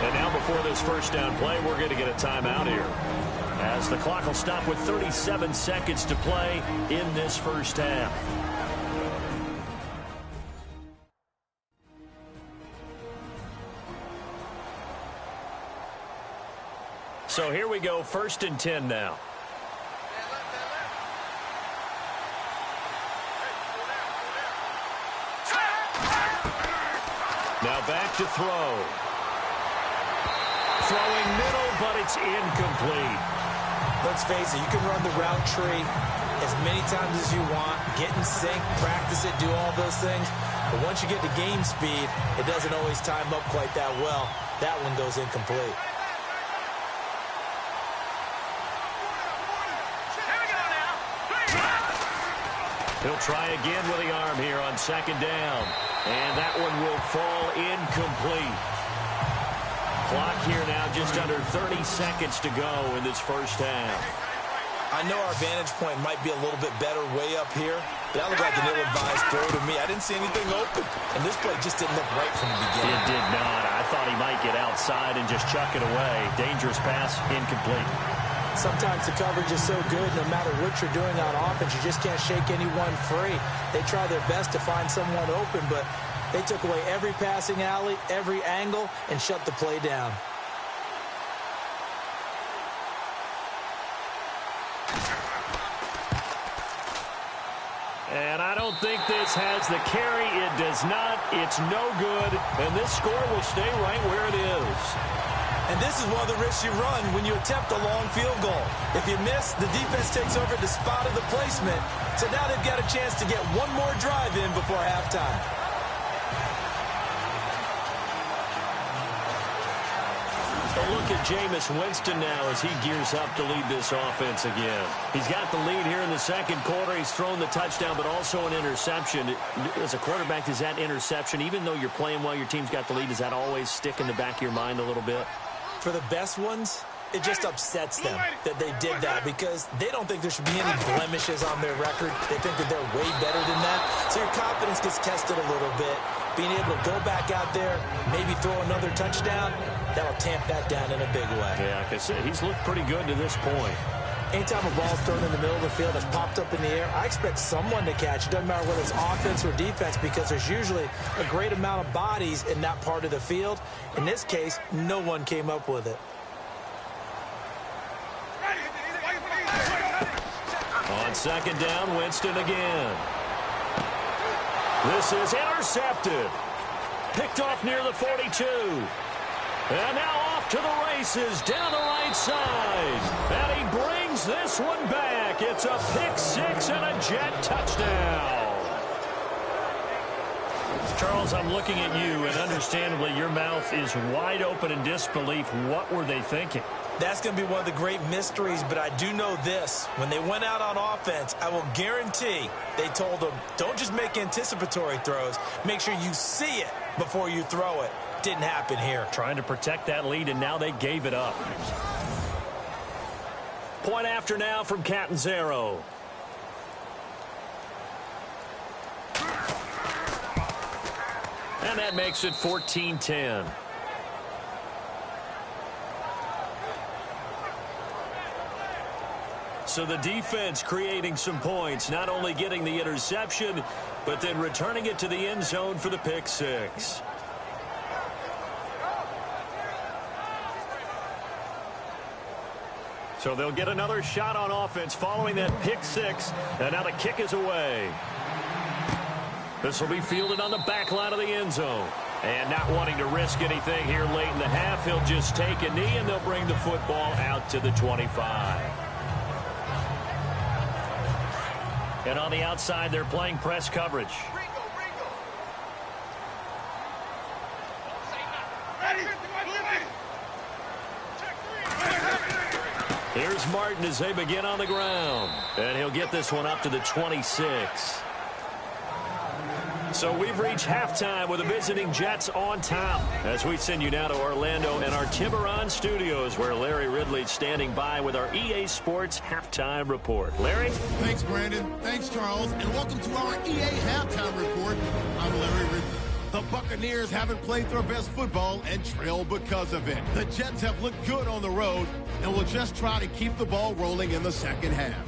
And now before this first down play, we're going to get a timeout here, as the clock will stop with 37 seconds to play in this first half. So here we go, 1st and 10 now. Now back to throw. Throwing middle, but it's incomplete. Let's face it, you can run the route tree as many times as you want, get in sync, practice it, do all those things. But once you get to game speed, it doesn't always time up quite that well. That one goes incomplete. He'll try again with the arm here on second down. And that one will fall incomplete. Clock here now just under 30 seconds to go in this first half. I know our vantage point might be a little bit better way up here, but that looked like an ill-advised throw to me. I didn't see anything open, and this play just didn't look right from the beginning. It did not. I thought he might get outside and just chuck it away. Dangerous pass, incomplete. Sometimes the coverage is so good, no matter what you're doing on offense, you just can't shake anyone free. They try their best to find someone open, but they took away every passing alley, every angle, and shut the play down. And I don't think this has the carry. It does not. It's no good. And this score will stay right where it is. And this is one of the risks you run when you attempt a long field goal. If you miss, the defense takes over the spot of the placement. So now they've got a chance to get one more drive in before halftime. A look at Jameis Winston now as he gears up to lead this offense again. He's got the lead here in the second quarter. He's thrown the touchdown, but also an interception. As a quarterback, does that interception, even though you're playing well, your team's got the lead, does that always stick in the back of your mind a little bit? For the best ones, it just upsets them that they did that because they don't think there should be any blemishes on their record. They think that they're way better than that. So your confidence gets tested a little bit. Being able to go back out there, maybe throw another touchdown, that'll tamp that down in a big way. Yeah, because he's looked pretty good to this point. Anytime a ball's thrown in the middle of the field, it's popped up in the air, I expect someone to catch. It doesn't matter whether it's offense or defense because there's usually a great amount of bodies in that part of the field. In this case, no one came up with it. On second down, Winston again. This is intercepted. Picked off near the 42. And now off to the races down the right side. And he brings this one back. It's a pick six and a Jet touchdown. Charles, I'm looking at you, and understandably your mouth is wide open in disbelief. What were they thinking? That's going to be one of the great mysteries, but I do know this. When they went out on offense, I will guarantee they told them, don't just make anticipatory throws. Make sure you see it before you throw it. Didn't happen here. Trying to protect that lead, and now they gave it up. Point after now from Catanzaro. And that makes it 14-10. So the defense creating some points, not only getting the interception, but then returning it to the end zone for the pick six. So they'll get another shot on offense following that pick six, and now the kick is away. This will be fielded on the back line of the end zone. And not wanting to risk anything here late in the half, he'll just take a knee, and they'll bring the football out to the 25. And on the outside, they're playing press coverage. Here's Martin as they begin on the ground. And he'll get this one up to the 26. So we've reached halftime with the visiting Jets on top. As we send you now to Orlando and our Tiburon studios, where Larry Ridley's standing by with our EA Sports Halftime Report. Larry? Thanks, Brandon. Thanks, Charles. And welcome to our EA Halftime Report. I'm Larry Ridley. The Buccaneers haven't played their best football and trail because of it. The Jets have looked good on the road and will just try to keep the ball rolling in the second half.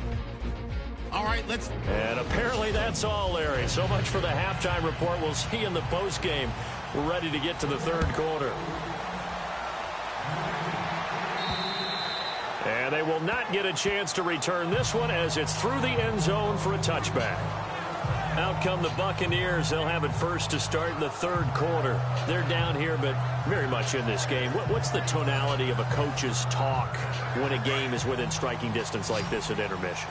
All right, let's... And apparently that's all, Larry. So much for the halftime report. We'll see you in the postgame. We're ready to get to the third quarter. And they will not get a chance to return this one as it's through the end zone for a touchback. Out come the Buccaneers. They'll have it first to start in the third quarter. They're down here, but very much in this game. What's the tonality of a coach's talk when a game is within striking distance like this at intermission?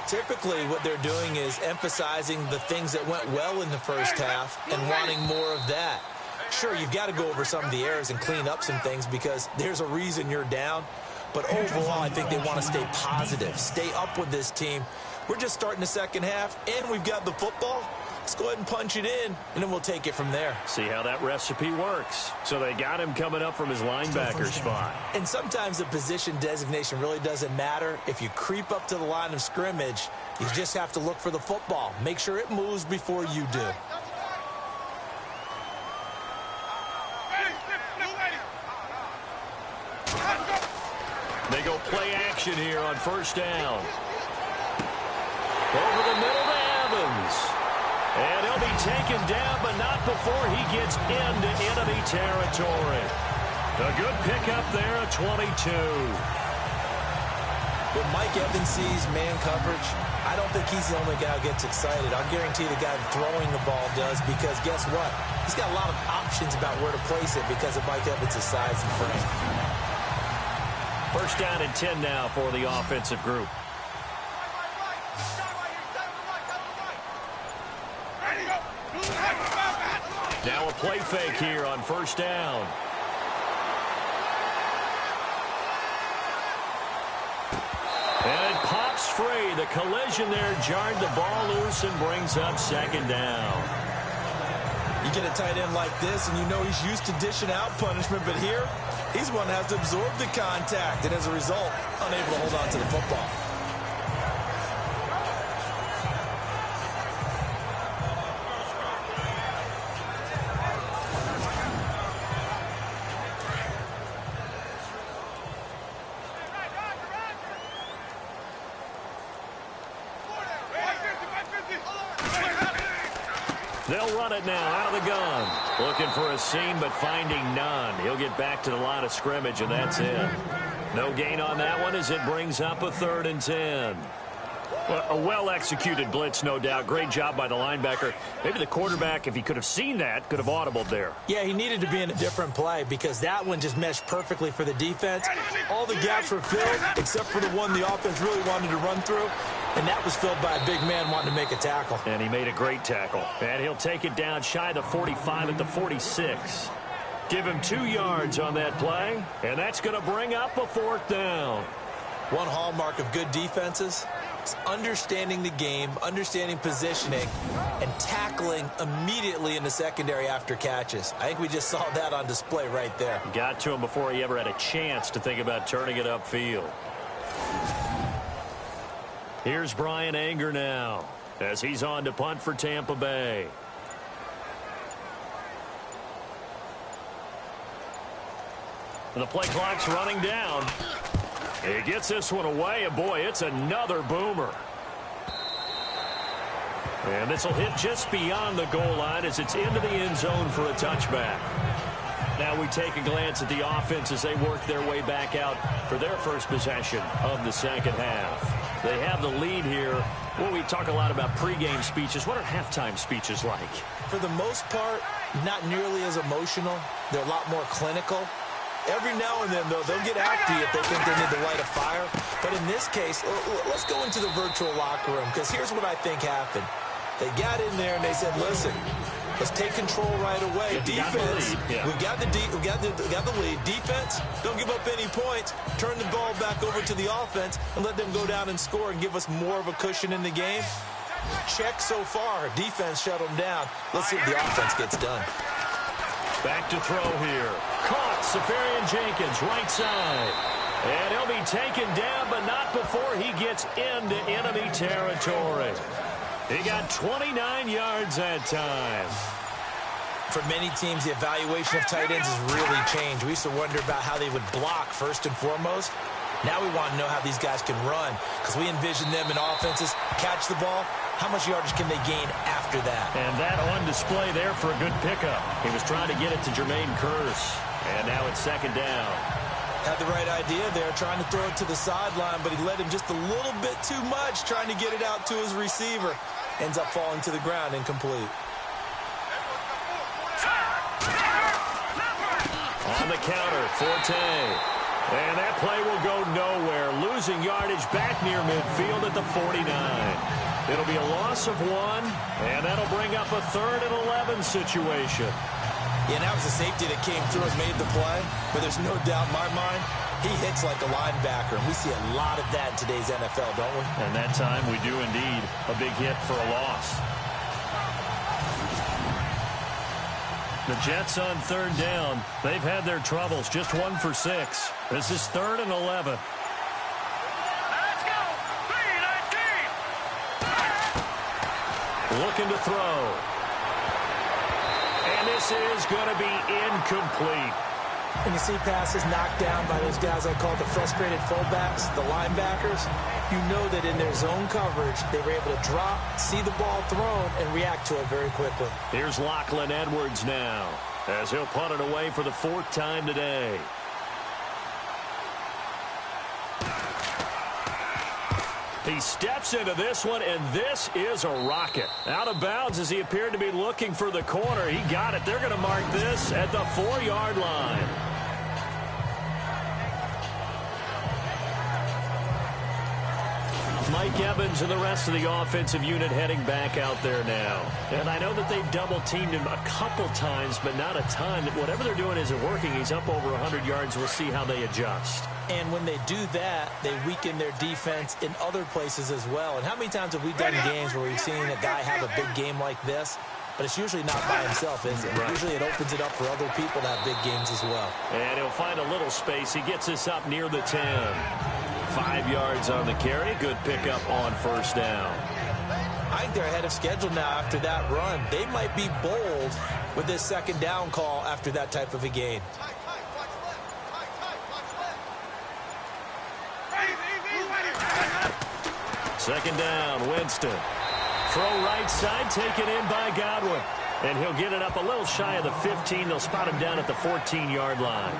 Typically, what they're doing is emphasizing the things that went well in the first half and wanting more of that. Sure, you've got to go over some of the errors and clean up some things because there's a reason you're down. But overall, I think they want to stay positive, stay up with this team. We're just starting the second half, and we've got the football. Let's go ahead and punch it in, and then we'll take it from there. See how that recipe works. So they got him coming up from his linebacker spot. And sometimes the position designation really doesn't matter. If you creep up to the line of scrimmage, you just have to look for the football. Make sure it moves before you do. They go play action here on first down. Over the middle to Evans. And he'll be taken down, but not before he gets into enemy territory. A good pickup there at 22. When Mike Evans sees man coverage, I don't think he's the only guy who gets excited. I'll guarantee the guy throwing the ball does, because guess what? He's got a lot of options about where to place it because of Mike Evans' size and frame. First down and 10 now for the offensive group. Now a play fake here on first down. And it pops free. The collision there jarred the ball loose and brings up second down. You get a tight end like this, and you know he's used to dishing out punishment, but here, he's one that has to absorb the contact, and as a result, unable to hold on to the football. They'll run it now out of the gun. Looking for a seam, but finding none. He'll get back to the line of scrimmage, and that's it. No gain on that one as it brings up a 3rd and 10. Well, a well-executed blitz, no doubt. Great job by the linebacker. Maybe the quarterback, if he could have seen that, could have audibled there. Yeah, he needed to be in a different play because that one just meshed perfectly for the defense. All the gaps were filled except for the one the offense really wanted to run through, and that was filled by a big man wanting to make a tackle. And he made a great tackle. And he'll take it down shy of the 45 at the 46. Give him 2 yards on that play, and that's going to bring up a 4th down. One hallmark of good defenses is understanding the game, understanding positioning, and tackling immediately in the secondary after catches. I think we just saw that on display right there. Got to him before he ever had a chance to think about turning it upfield. Here's Brian Anger now as he's on to punt for Tampa Bay. The play clock's running down. He gets this one away, and boy, it's another boomer. And this will hit just beyond the goal line as it's into the end zone for a touchback. Now we take a glance at the offense as they work their way back out for their first possession of the second half. They have the lead here. Well, we talk a lot about pregame speeches. What are halftime speeches like? For the most part, not nearly as emotional. They're a lot more clinical. Every now and then, though, they'll get after you if they think they need to light a fire. But in this case, let's go into the virtual locker room, because here's what I think happened. They got in there and they said, listen, let's take control right away. Defense, we got the lead. Defense, don't give up any points. Turn the ball back over to the offense and let them go down and score and give us more of a cushion in the game. Check so far. Defense shut them down. Let's see if the offense gets done. Back to throw here. Caught. Safarian Jenkins, right side. And he'll be taken down, but not before he gets into enemy territory. He got 29 yards that time. For many teams, the evaluation of tight ends has really changed. We used to wonder about how they would block first and foremost. Now we want to know how these guys can run, because we envision them in offenses catch the ball. How much yardage can they gain after that? And that on display there for a good pickup. He was trying to get it to Jermaine Kearse. And now it's second down. Had the right idea there, trying to throw it to the sideline, but he led him just a little bit too much, trying to get it out to his receiver. Ends up falling to the ground, incomplete. On the counter, Forte. And that play will go nowhere. Losing yardage back near midfield at the 49. It'll be a loss of 1, and that'll bring up a 3rd and 11 situation. Yeah, and that was a safety that came through and made the play, but there's no doubt in my mind, he hits like a linebacker, and we see a lot of that in today's NFL, don't we? And that time we do indeed. A big hit for a loss. The Jets on 3rd down. They've had their troubles, just 1 for 6. This is 3rd and 11. Let's go! 3-19! Looking to throw. And this is going to be incomplete. And you see passes knocked down by those guys I call the frustrated fullbacks, the linebackers. You know that in their zone coverage, they were able to drop, see the ball thrown, and react to it very quickly. Here's Lachlan Edwards now, as he'll punt it away for the 4th time today. He steps into this one, and this is a rocket. Out of bounds as he appeared to be looking for the corner. He got it. They're going to mark this at the 4-yard line. Mike Evans and the rest of the offensive unit heading back out there now. And I know that they've double-teamed him a couple times, but not a ton. Whatever they're doing isn't working. He's up over 100 yards. We'll see how they adjust. And when they do that, they weaken their defense in other places as well. And how many times have we done games where we've seen a guy have a big game like this? But it's usually not by himself, is it? Right. Usually it opens it up for other people to have big games as well. And he'll find a little space. He gets us up near the 10. 5 yards on the carry. Good pickup on 1st down. I think they're ahead of schedule now after that run. They might be bold with this 2nd down call after that type of a gain. Second down, Winston. Throw right side, taken in by Godwin. And he'll get it up a little shy of the 15. They'll spot him down at the 14-yard line.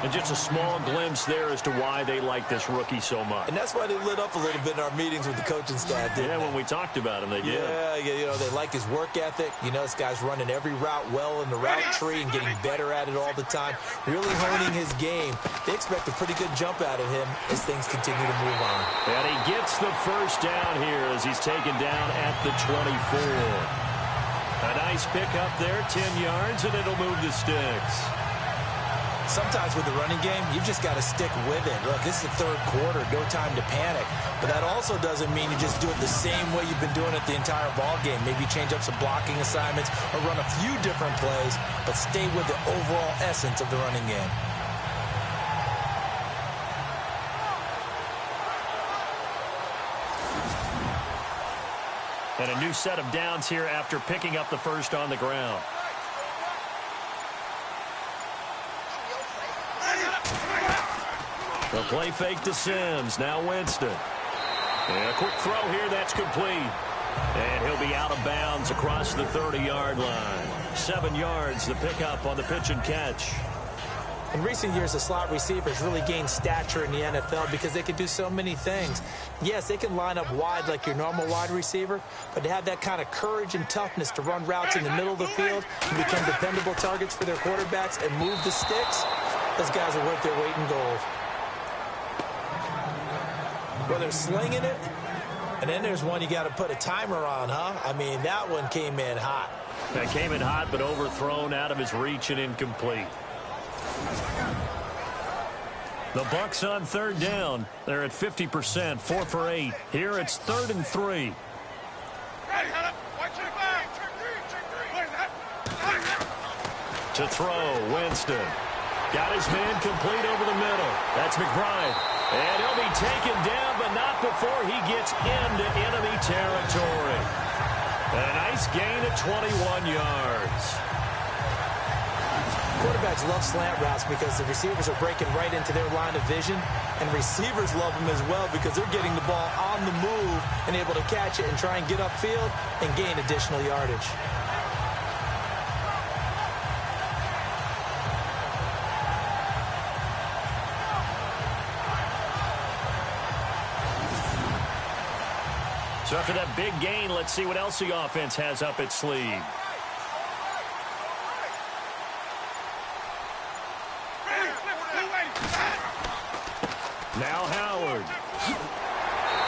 And just a small glimpse there as to why they like this rookie so much. And that's why they lit up a little bit in our meetings with the coaching staff, didn't they? When we talked about him, they did. Yeah, you know, they like his work ethic. You know, this guy's running every route well in the route tree and getting better at it all the time, really honing his game. They expect a pretty good jump out of him as things continue to move on. And he gets the 1st down here as he's taken down at the 24. A nice pickup there, 10 yards, and it'll move the sticks. Sometimes with the running game, you've just got to stick with it. Look, this is the 3rd quarter, no time to panic. But that also doesn't mean you just do it the same way you've been doing it the entire ball game. Maybe change up some blocking assignments or run a few different plays, but stay with the overall essence of the running game. And a new set of downs here after picking up the 1st on the ground. The play fake to Sims. Now Winston. And a quick throw here. That's complete. And he'll be out of bounds across the 30-yard line. 7 yards, the pickup on the pitch and catch. In recent years, the slot receivers really gained stature in the NFL because they can do so many things. Yes, they can line up wide like your normal wide receiver, but to have that kind of courage and toughness to run routes in the middle of the field and become dependable targets for their quarterbacks and move the sticks, those guys are worth their weight in gold. Well, they're slinging it, and then there's one you got to put a timer on, huh? I mean, that one came in hot. That came in hot, but overthrown out of his reach and incomplete. The Bucs on third down. They're at 50%, 4 for 8. Here it's 3rd and 3. To throw, Winston. Got his man complete over the middle. That's McBride. And he'll be taken down, but not before he gets into enemy territory. A nice gain of 21 yards. Quarterbacks love slant routes because the receivers are breaking right into their line of vision, and receivers love them as well because they're getting the ball on the move and able to catch it and try and get upfield and gain additional yardage. So after that big gain, let's see what else the offense has up its sleeve. Now Howard.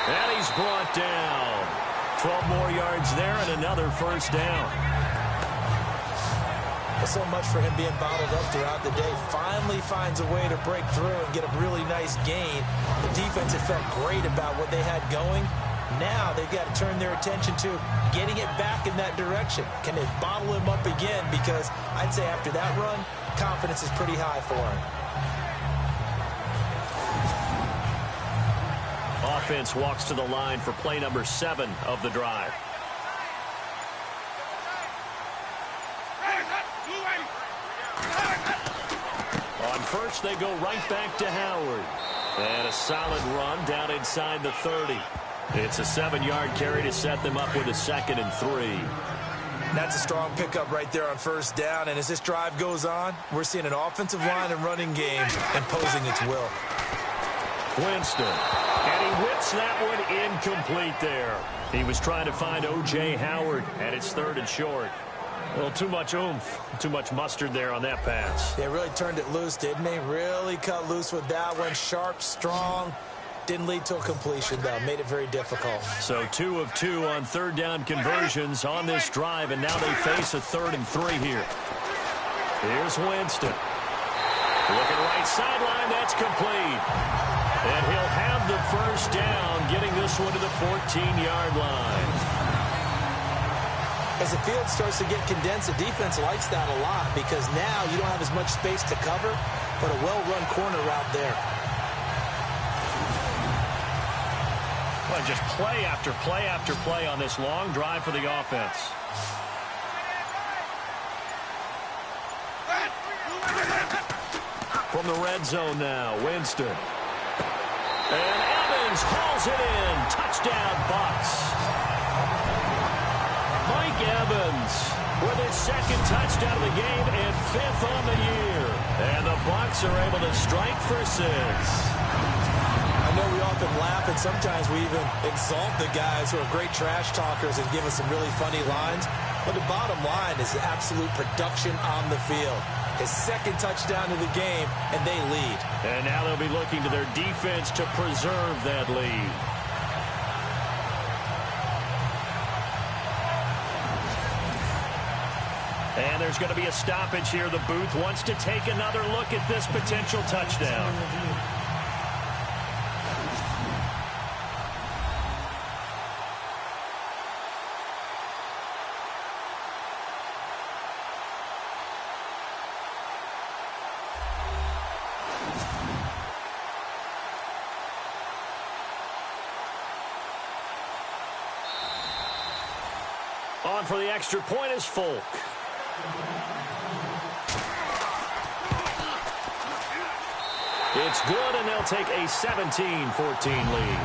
And he's brought down. 12 more yards there and another first down. So much for him being bottled up throughout the day. Finally finds a way to break through and get a really nice gain. The defense had felt great about what they had going. Now they've got to turn their attention to getting it back in that direction. Can they bottle him up again? Because I'd say after that run, confidence is pretty high for him. Offense walks to the line for play number 7 of the drive. On first, they go right back to Howard. And a solid run down inside the 30. It's a 7-yard carry to set them up with a 2nd and 3. That's a strong pickup right there on first down. And as this drive goes on, we're seeing an offensive line and running game imposing its will. Winston. And he whips that one incomplete there. He was trying to find O.J. Howard, and it's 3rd and short. A little too much oomph, too much mustard there on that pass. They really turned it loose, didn't they? Really cut loose with that one. Sharp, strong. Didn't lead to a completion, though. Made it very difficult. So 2 of 2 on third down conversions on this drive, and now they face a 3rd and 3 here. Here's Winston. Looking right sideline, that's complete. And he'll have the first down, getting this one to the 14-yard line. As the field starts to get condensed, the defense likes that a lot because now you don't have as much space to cover, but a well-run corner route there. Well, just play after play after play on this long drive for the offense. From the red zone now, Winston. And Evans hauls it in. Touchdown, Bucs. Mike Evans with his 2nd touchdown of the game and 5th on the year. And the Bucs are able to strike for 6. I know we often laugh and sometimes we even exalt the guys who are great trash talkers and give us some really funny lines. But the bottom line is the absolute production on the field. His 2nd touchdown of the game, and they lead. And now they'll be looking to their defense to preserve that lead. And there's going to be a stoppage here. The booth wants to take another look at this potential touchdown. On for the extra point is Folk. It's good, and they'll take a 17-14 lead.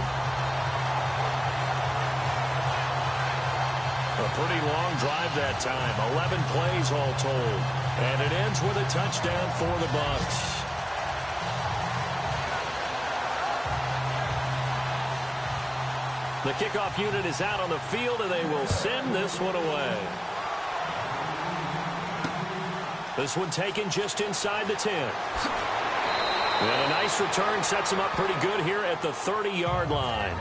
A pretty long drive that time. 11 plays all told. And it ends with a touchdown for the Bucs. The kickoff unit is out on the field, and they will send this one away. This one taken just inside the 10. And a nice return sets them up pretty good here at the 30-yard line.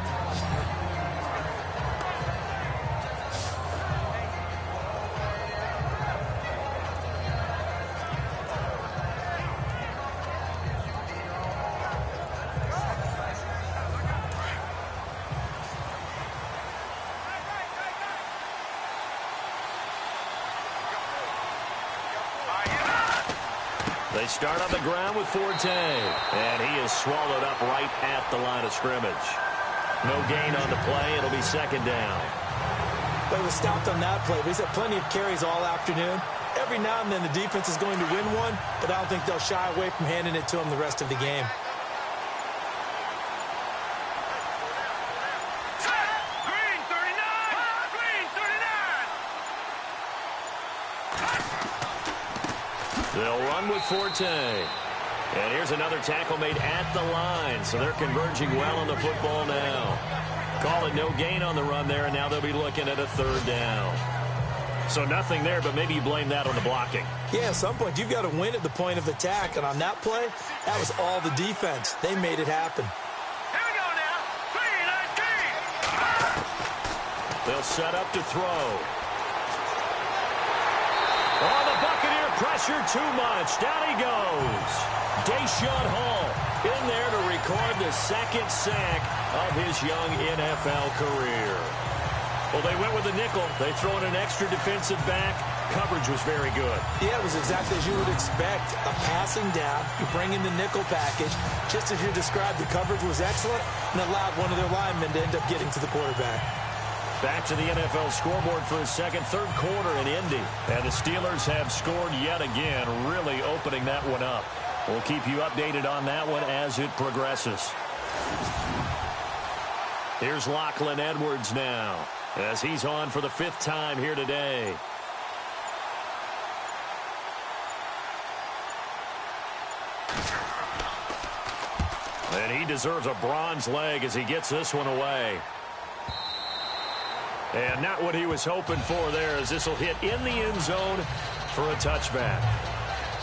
They start on the ground with Forte, and he is swallowed up right at the line of scrimmage. No gain on the play. It'll be second down. But he was stopped on that play. But he's had plenty of carries all afternoon. Every now and then the defense is going to win one, but I don't think they'll shy away from handing it to him the rest of the game. They'll run with Forte. And here's another tackle made at the line. So they're converging well on the football now. Call it no gain on the run there, and now they'll be looking at a third down. So nothing there, but maybe you blame that on the blocking. Yeah, at some point you've got to win at the point of attack. And on that play, that was all the defense. They made it happen. Here we go now. 3-19. They'll set up to throw. Oh, the Buccaneer pressure too much. Down he goes. Deshaun Hall in there to record the second sack of his young NFL career. Well, they went with a nickel. They throw in an extra defensive back. Coverage was very good. Yeah, it was exactly as you would expect. A passing down. You bring in the nickel package. Just as you described, the coverage was excellent and allowed one of their linemen to end up getting to the quarterback. Back to the NFL scoreboard for a third quarter in Indy. And the Steelers have scored yet again, really opening that one up. We'll keep you updated on that one as it progresses. Here's Lachlan Edwards now, as he's on for the 5th time here today. And he deserves a bronze leg as he gets this one away. And not what he was hoping for there, as this will hit in the end zone for a touchback.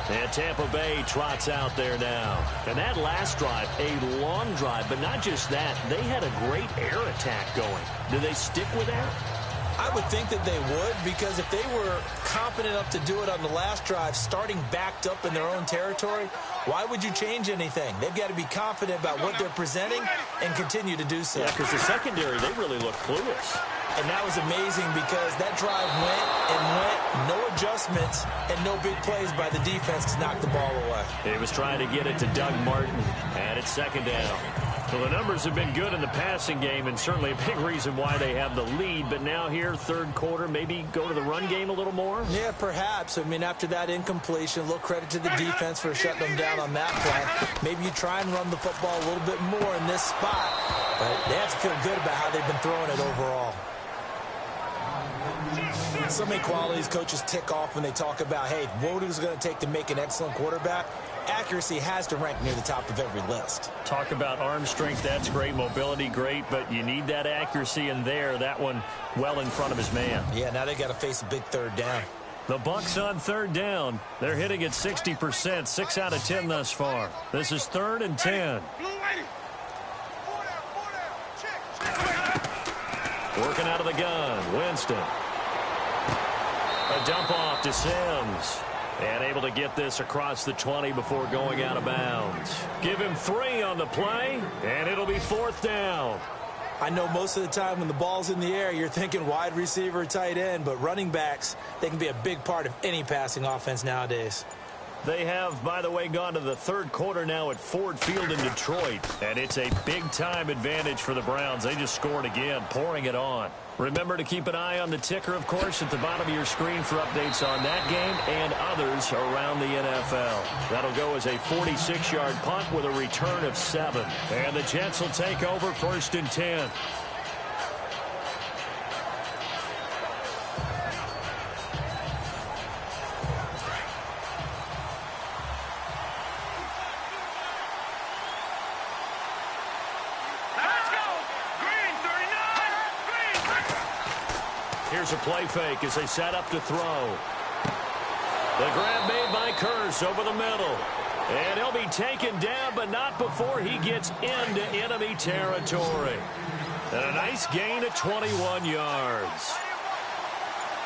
And Tampa Bay trots out there now. And that last drive, a long drive, but not just that. They had a great air attack going. Do they stick with that? I would think that they would, because if they were competent enough to do it on the last drive, starting backed up in their own territory, why would you change anything? They've got to be confident about what they're presenting and continue to do so. Yeah, because the secondary, they really look clueless. And that was amazing because that drive went and went, no adjustments, and no big plays by the defense to knock the ball away. He was trying to get it to Doug Martin, and it's second down. So the numbers have been good in the passing game, and certainly a big reason why they have the lead. But now here, third quarter, maybe go to the run game a little more? Yeah, perhaps. I mean, after that incompletion, a little credit to the defense for shutting them down on that play. Maybe you try and run the football a little bit more in this spot. But they have to feel good about how they've been throwing it overall. So many qualities coaches tick off when they talk about, hey, what is it going to take to make an excellent quarterback? Accuracy has to rank near the top of every list. Talk about arm strength, that's great. Mobility, great, but you need that accuracy in there. That one well in front of his man. Yeah, now they got to face a big third down. The Bucs on third down. They're hitting at 60%, 6 out of 10 thus far. This is 3rd and 10. Working out of the gun, Winston. A dump off to Sims. And able to get this across the 20 before going out of bounds. Give him 3 on the play, and it'll be 4th down. I know most of the time when the ball's in the air, you're thinking wide receiver, tight end, but running backs, they can be a big part of any passing offense nowadays. They have, by the way, gone to the third quarter now at Ford Field in Detroit. And it's a big-time advantage for the Browns. They just scored again, pouring it on. Remember to keep an eye on the ticker, of course, at the bottom of your screen for updates on that game and others around the NFL. That'll go as a 46-yard punt with a return of 7. And the Jets will take over 1st and 10. Here's a play fake as they set up to throw. The grab made by Curse over the middle. And he'll be taken down, but not before he gets into enemy territory. And a nice gain of 21 yards.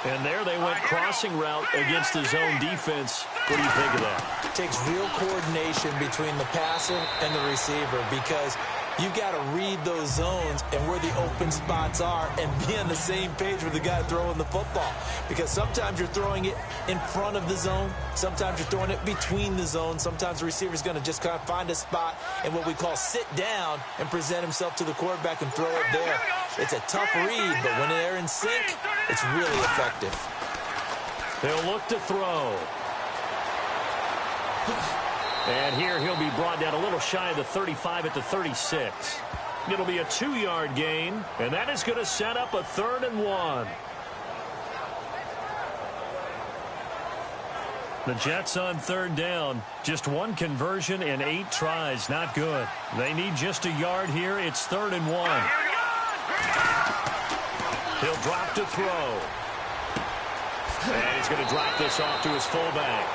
And there they went crossing route against the zone defense. What do you think of that? It takes real coordination between the passer and the receiver because you've got to read those zones and where the open spots are and be on the same page with the guy throwing the football. Because sometimes you're throwing it in front of the zone. Sometimes you're throwing it between the zones. Sometimes the receiver's going to just kind of find a spot and what we call sit down and present himself to the quarterback and throw it there. It's a tough read, but when they're in sync, it's really effective. They'll look to throw. And here he'll be brought down a little shy of the 35 at the 36. It'll be a 2-yard gain, and that is going to set up a 3rd and 1. The Jets on 3rd down. Just one conversion in 8 tries. Not good. They need just a yard here. It's 3rd and 1. He'll drop to throw. And he's going to drop this off to his fullback.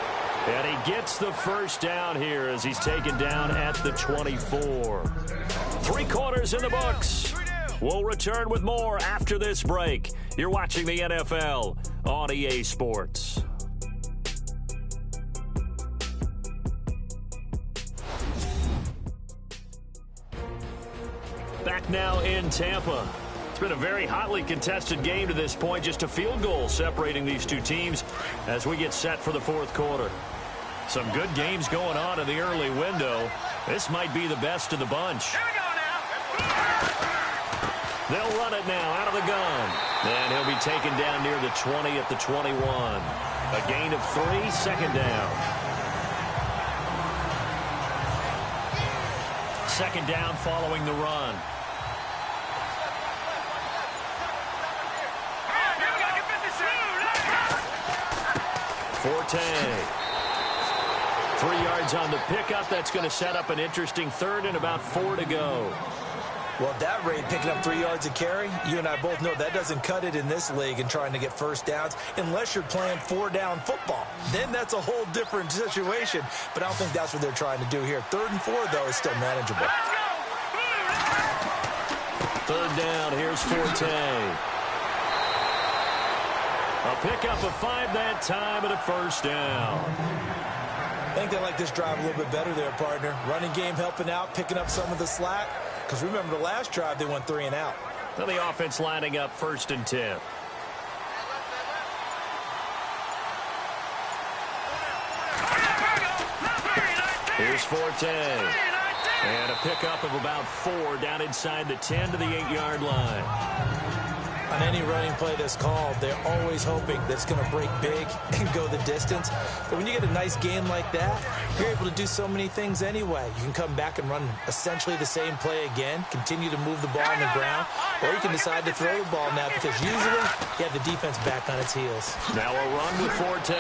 And he gets the first down here as he's taken down at the 24. 3 quarters in the books. We'll return with more after this break. You're watching the NFL on EA Sports. Back now in Tampa. It's been a very hotly contested game to this point. Just a field goal separating these two teams as we get set for the 4th quarter. Some good games going on in the early window. This might be the best of the bunch. Here we go now. They'll run it now out of the gun. And he'll be taken down near the 20 at the 21. A gain of 3, 2nd down. 2nd down following the run. Forte. 3 yards on the pickup. That's going to set up an interesting 3rd and about 4 to go. Well, at that rate, picking up 3 yards a carry, you and I both know that doesn't cut it in this league and trying to get first downs unless you're playing 4-down football. Then that's a whole different situation, but I don't think that's what they're trying to do here. 3rd and 4, though, is still manageable. 3rd down, here's Forte. A pickup of 5 that time and a first down. I think they like this drive a little bit better there, partner. Running game helping out, picking up some of the slack. Because remember the last drive, they went 3 and out. Well, the offense lining up 1st and 10. Here's Forte. And a pickup of about 4 down inside the 10 to the 8-yard line. On any running play that's called, they're always hoping that it's going to break big and go the distance. But when you get a nice game like that, you're able to do so many things anyway. You can come back and run essentially the same play again, continue to move the ball on the ground, or you can decide to throw the ball now because usually you have the defense back on its heels. Now a run with Forte.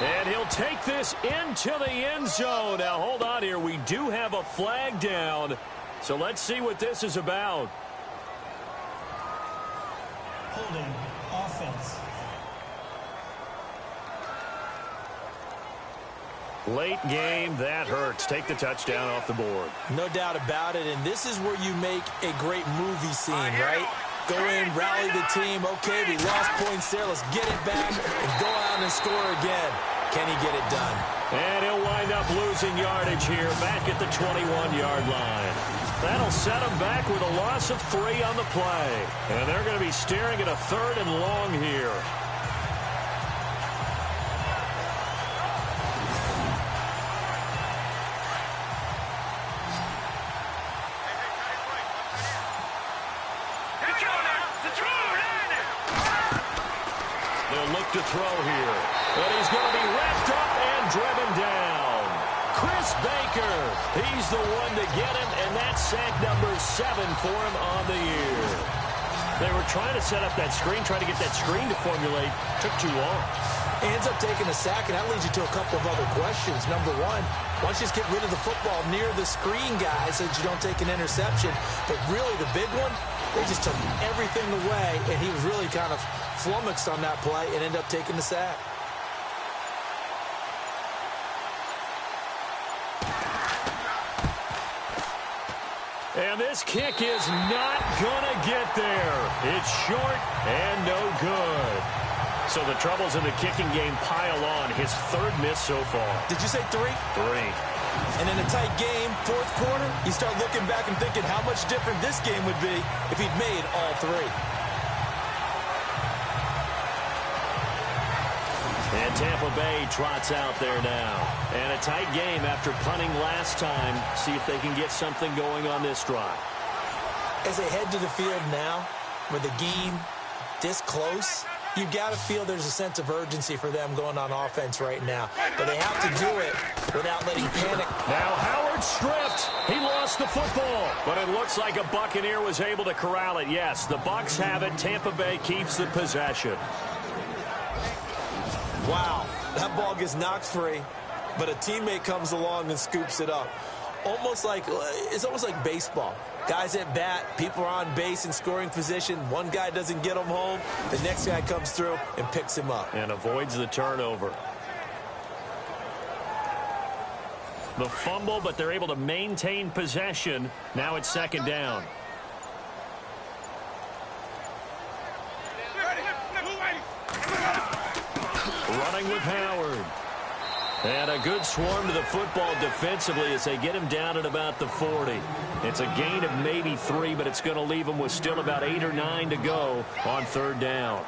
And he'll take this into the end zone. Now hold on here. We do have a flag down. So let's see what this is about. Holding offense. Late game, that hurts. Take the touchdown off the board. No doubt about it, and this is where you make a great movie scene, right? Go in, rally the team. Okay, we lost points there. Let's get it back and go out and score again. Can he get it done? And he'll wind up losing yardage here back at the 21-yard line. That'll set him back with a loss of 3 on the play. And they're going to be staring at a 3rd and long here. They'll look to throw here. But he's going to be wrapped up and driven down. Chris Baker, he's the one to get him, and that's sack number 7 for him on the year. They were trying to set up that screen, trying to get that screen to formulate. Took too long. He ends up taking a sack, and that leads you to a couple of other questions. Number one, why don't you just get rid of the football near the screen, guys, so that you don't take an interception? But really, the big one, they just took everything away, and he was really kind of flummoxed on that play and ended up taking the sack. And this kick is not going to get there. It's short and no good. So the troubles in the kicking game pile on. His 3rd miss so far. Did you say 3? 3. And in a tight game, 4th quarter, you start looking back and thinking how much different this game would be if he'd made all 3. And Tampa Bay trots out there now. And a tight game after punting last time. See if they can get something going on this drive. As they head to the field now, with the game this close, you've got to feel there's a sense of urgency for them going on offense right now. But they have to do it without letting panic. Now Howard stripped. He lost the football. But it looks like a Buccaneer was able to corral it. Yes, the Bucs have it. Tampa Bay keeps the possession. Wow, that ball gets knocked free, but a teammate comes along and scoops it up. It's almost like baseball. Guys at bat, people are on base in scoring position. One guy doesn't get him home. The next guy comes through and picks him up. And avoids the turnover. The fumble, but they're able to maintain possession. Now it's 2nd down. Running with Howard. And a good swarm to the football defensively as they get him down at about the 40. It's a gain of maybe 3, but it's going to leave him with still about 8 or 9 to go on 3rd down.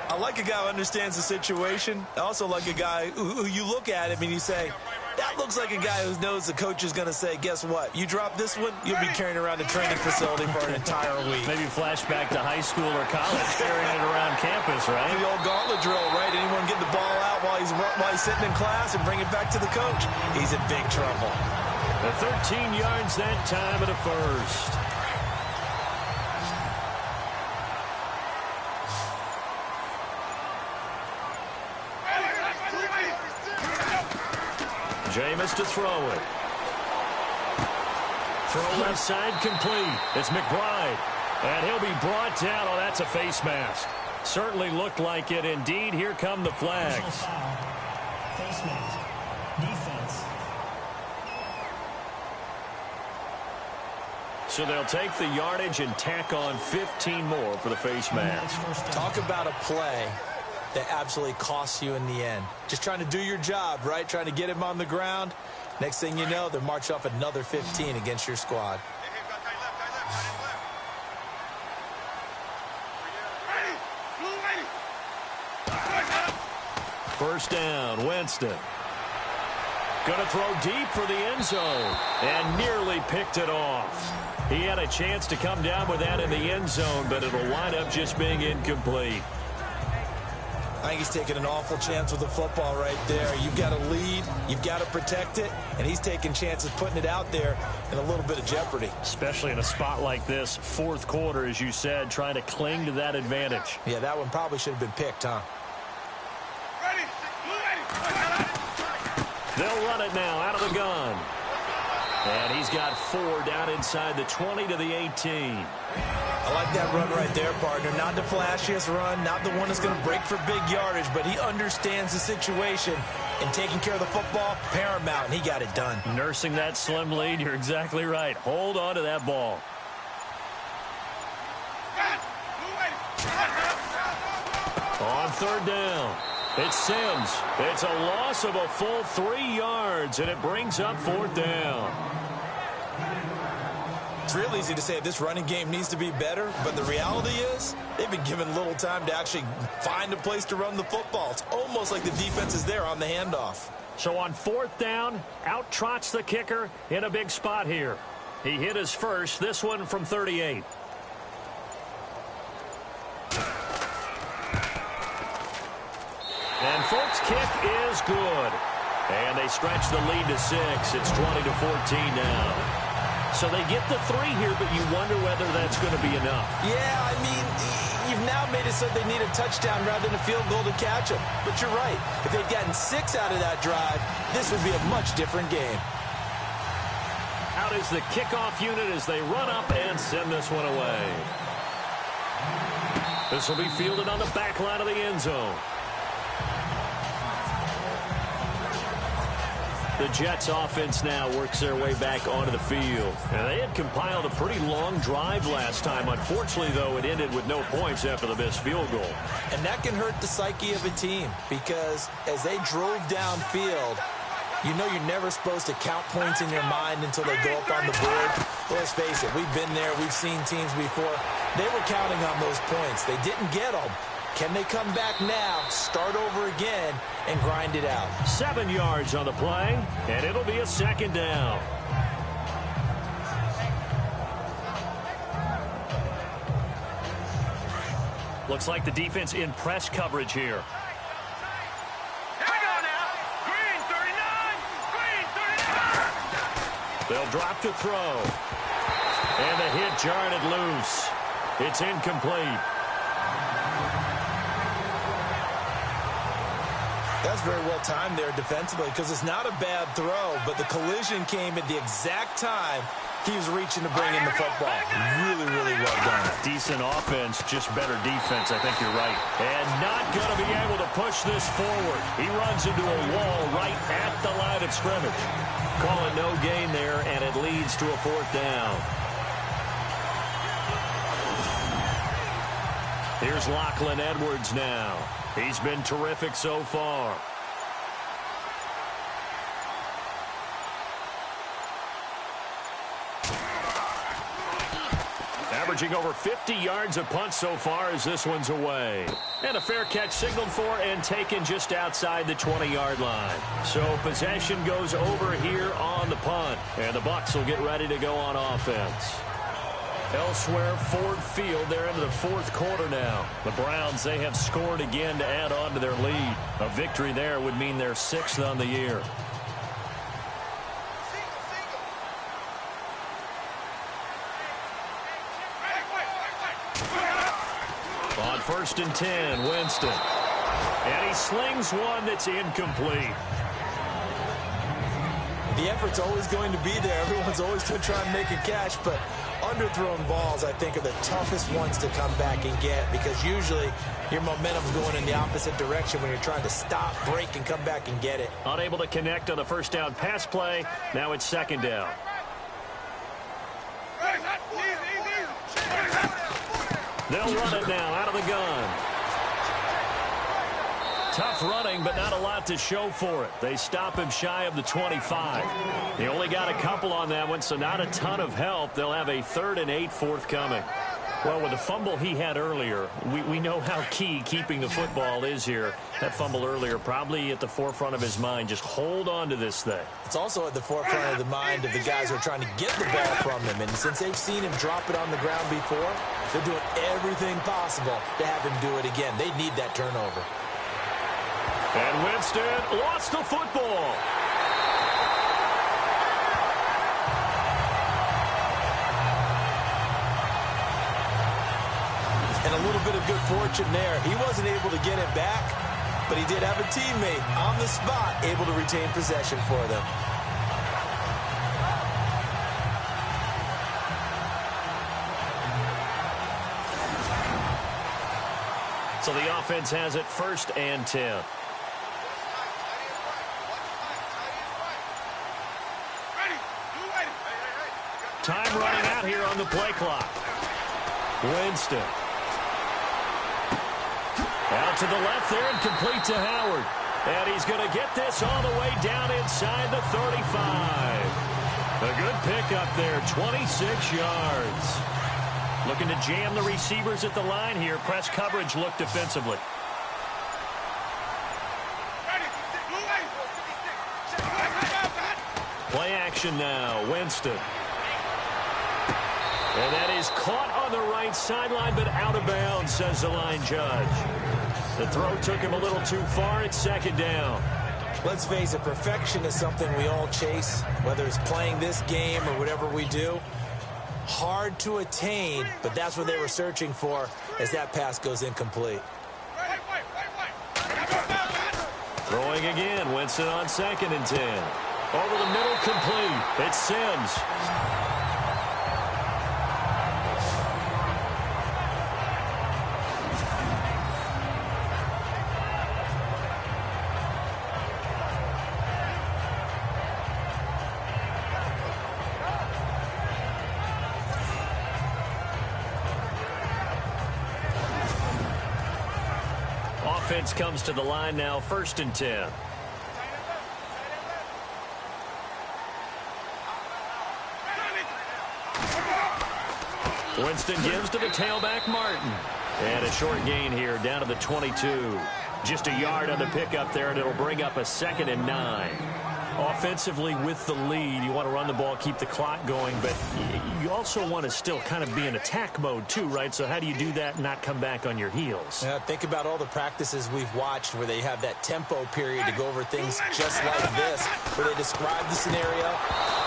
I like a guy who understands the situation. I also like a guy who you look at him and you say, that looks like a guy who knows the coach is going to say, guess what? You drop this one, you'll be carrying around a training facility for an entire week. Maybe flashback to high school or college, carrying it around campus, right? The old gauntlet drill, right? Anyone get the ball out while he's sitting in class and bring it back to the coach? He's in big trouble. The 13 yards that time of the 1st. Jameis to throw it. Throw left side complete. It's McBride. And he'll be brought down. Oh, that's a face mask. Certainly looked like it. Indeed, here come the flags. Face mask. Defense. So they'll take the yardage and tack on 15 more for the face mask. Talk about a play that absolutely costs you in the end. Just trying to do your job, right? Trying to get him on the ground. Next thing you know, they're marching off another 15 against your squad. First down, Winston. Going to throw deep for the end zone. And nearly picked it off. He had a chance to come down with that in the end zone, but it'll wind up just being incomplete. I think he's taking an awful chance with the football right there. You've got to lead. You've got to protect it. And he's taking chances putting it out there in a little bit of jeopardy. Especially in a spot like this, 4th quarter, as you said, trying to cling to that advantage. Yeah, that one probably should have been picked, huh? They'll run it now out of the gun. And he's got 4 down inside the 20 to the 18. I like that run right there, partner. Not the flashiest run, not the one that's going to break for big yardage, but he understands the situation, and taking care of the football, paramount, and he got it done. Nursing that slim lead, you're exactly right. Hold on to that ball. On 3rd down, it's Sims. It's a loss of a full 3 yards, and it brings up 4th down. It's real easy to say this running game needs to be better, but the reality is they've been given little time to actually find a place to run the football. It's almost like the defense is there on the handoff. So on 4th down, out trots the kicker in a big spot here. He hit his first, this one from 38. folks, kick is good. And they stretch the lead to 6. It's 20-14 now. So they get the 3 here, but you wonder whether that's going to be enough. Yeah, I mean, you've now made it so they need a touchdown rather than a field goal to catch them. But you're right. If they'd gotten 6 out of that drive, this would be a much different game. Out is the kickoff unit as they run up and send this one away. This will be fielded on the back line of the end zone. The Jets offense now works their way back onto the field. And they had compiled a pretty long drive last time. Unfortunately, though, it ended with no points after the missed field goal. And that can hurt the psyche of a team because as they drove downfield, you know you're never supposed to count points in your mind until they go up on the board. Well, let's face it, we've been there. We've seen teams before. They were counting on those points. They didn't get them. Can they come back now, start over again, and grind it out? 7 yards on the play, and it'll be a 2nd down. Looks like the defense in press coverage here. Here we go now. Green 39. Green 39. They'll drop to throw. And the hit jarred it loose. It's incomplete. That's very well timed there defensively because it's not a bad throw, but the collision came at the exact time he was reaching to bring in the football. Really, really well done. Decent offense, just better defense. I think you're right. And not going to be able to push this forward. He runs into a wall right at the line of scrimmage. Calling no gain there, and it leads to a 4th down. Here's Lachlan Edwards now. He's been terrific so far. Averaging over 50 yards a punt so far as this one's away. And a fair catch signaled for and taken just outside the 20-yard line. So possession goes over here on the punt. And the Bucs will get ready to go on offense. Elsewhere, Ford Field, they're into the 4th quarter now. The Browns, they have scored again to add on to their lead. A victory there would mean they're 6th on the year. On 1st and 10, Winston. And he slings one that's incomplete. The effort's always going to be there. Everyone's always going to try and make a catch, but underthrown balls, I think, are the toughest ones to come back and get because usually your momentum's going in the opposite direction when you're trying to stop, break, and come back and get it. Unable to connect on the 1st down pass play. Now it's 2nd down. They'll run it now out of the gun. Tough running, but not a lot to show for it. They stop him shy of the 25. They only got a couple on that one, so not a ton of help. They'll have a 3rd and 8 forthcoming. Well, with the fumble he had earlier, we know how key keeping the football is here. That fumble earlier probably at the forefront of his mind. Just hold on to this thing. It's also at the forefront of the mind of the guys who are trying to get the ball from him. And since they've seen him drop it on the ground before, they're doing everything possible to have him do it again. They need that turnover. And Winston lost the football. And a little bit of good fortune there. He wasn't able to get it back, but he did have a teammate on the spot able to retain possession for them. So the offense has it 1st and 10. Time running out here on the play clock. Winston. Out to the left there and complete to Howard. And he's going to get this all the way down inside the 35. A good pickup there, 26 yards. Looking to jam the receivers at the line here. Press coverage look defensively. Play action now, Winston. And that is caught on the right sideline, but out of bounds, says the line judge. The throw took him a little too far. It's second down. Let's face it, perfection is something we all chase, whether it's playing this game or whatever we do. Hard to attain, but that's what they were searching for as that pass goes incomplete. Throwing again, Winston on 2nd and 10. Over the middle, complete. It's Sims. Offense comes to the line now, 1st and 10. Winston gives to the tailback, Martin. And a short gain here, down to the 22. Just a yard on the pickup there, and it'll bring up a 2nd and 9. Offensively, with the lead, you want to run the ball, keep the clock going, but you also want to still kind of be in attack mode too, right? So how do you do that and not come back on your heels? Yeah, think about all the practices we've watched where they have that tempo period to go over things just like this, where they describe the scenario,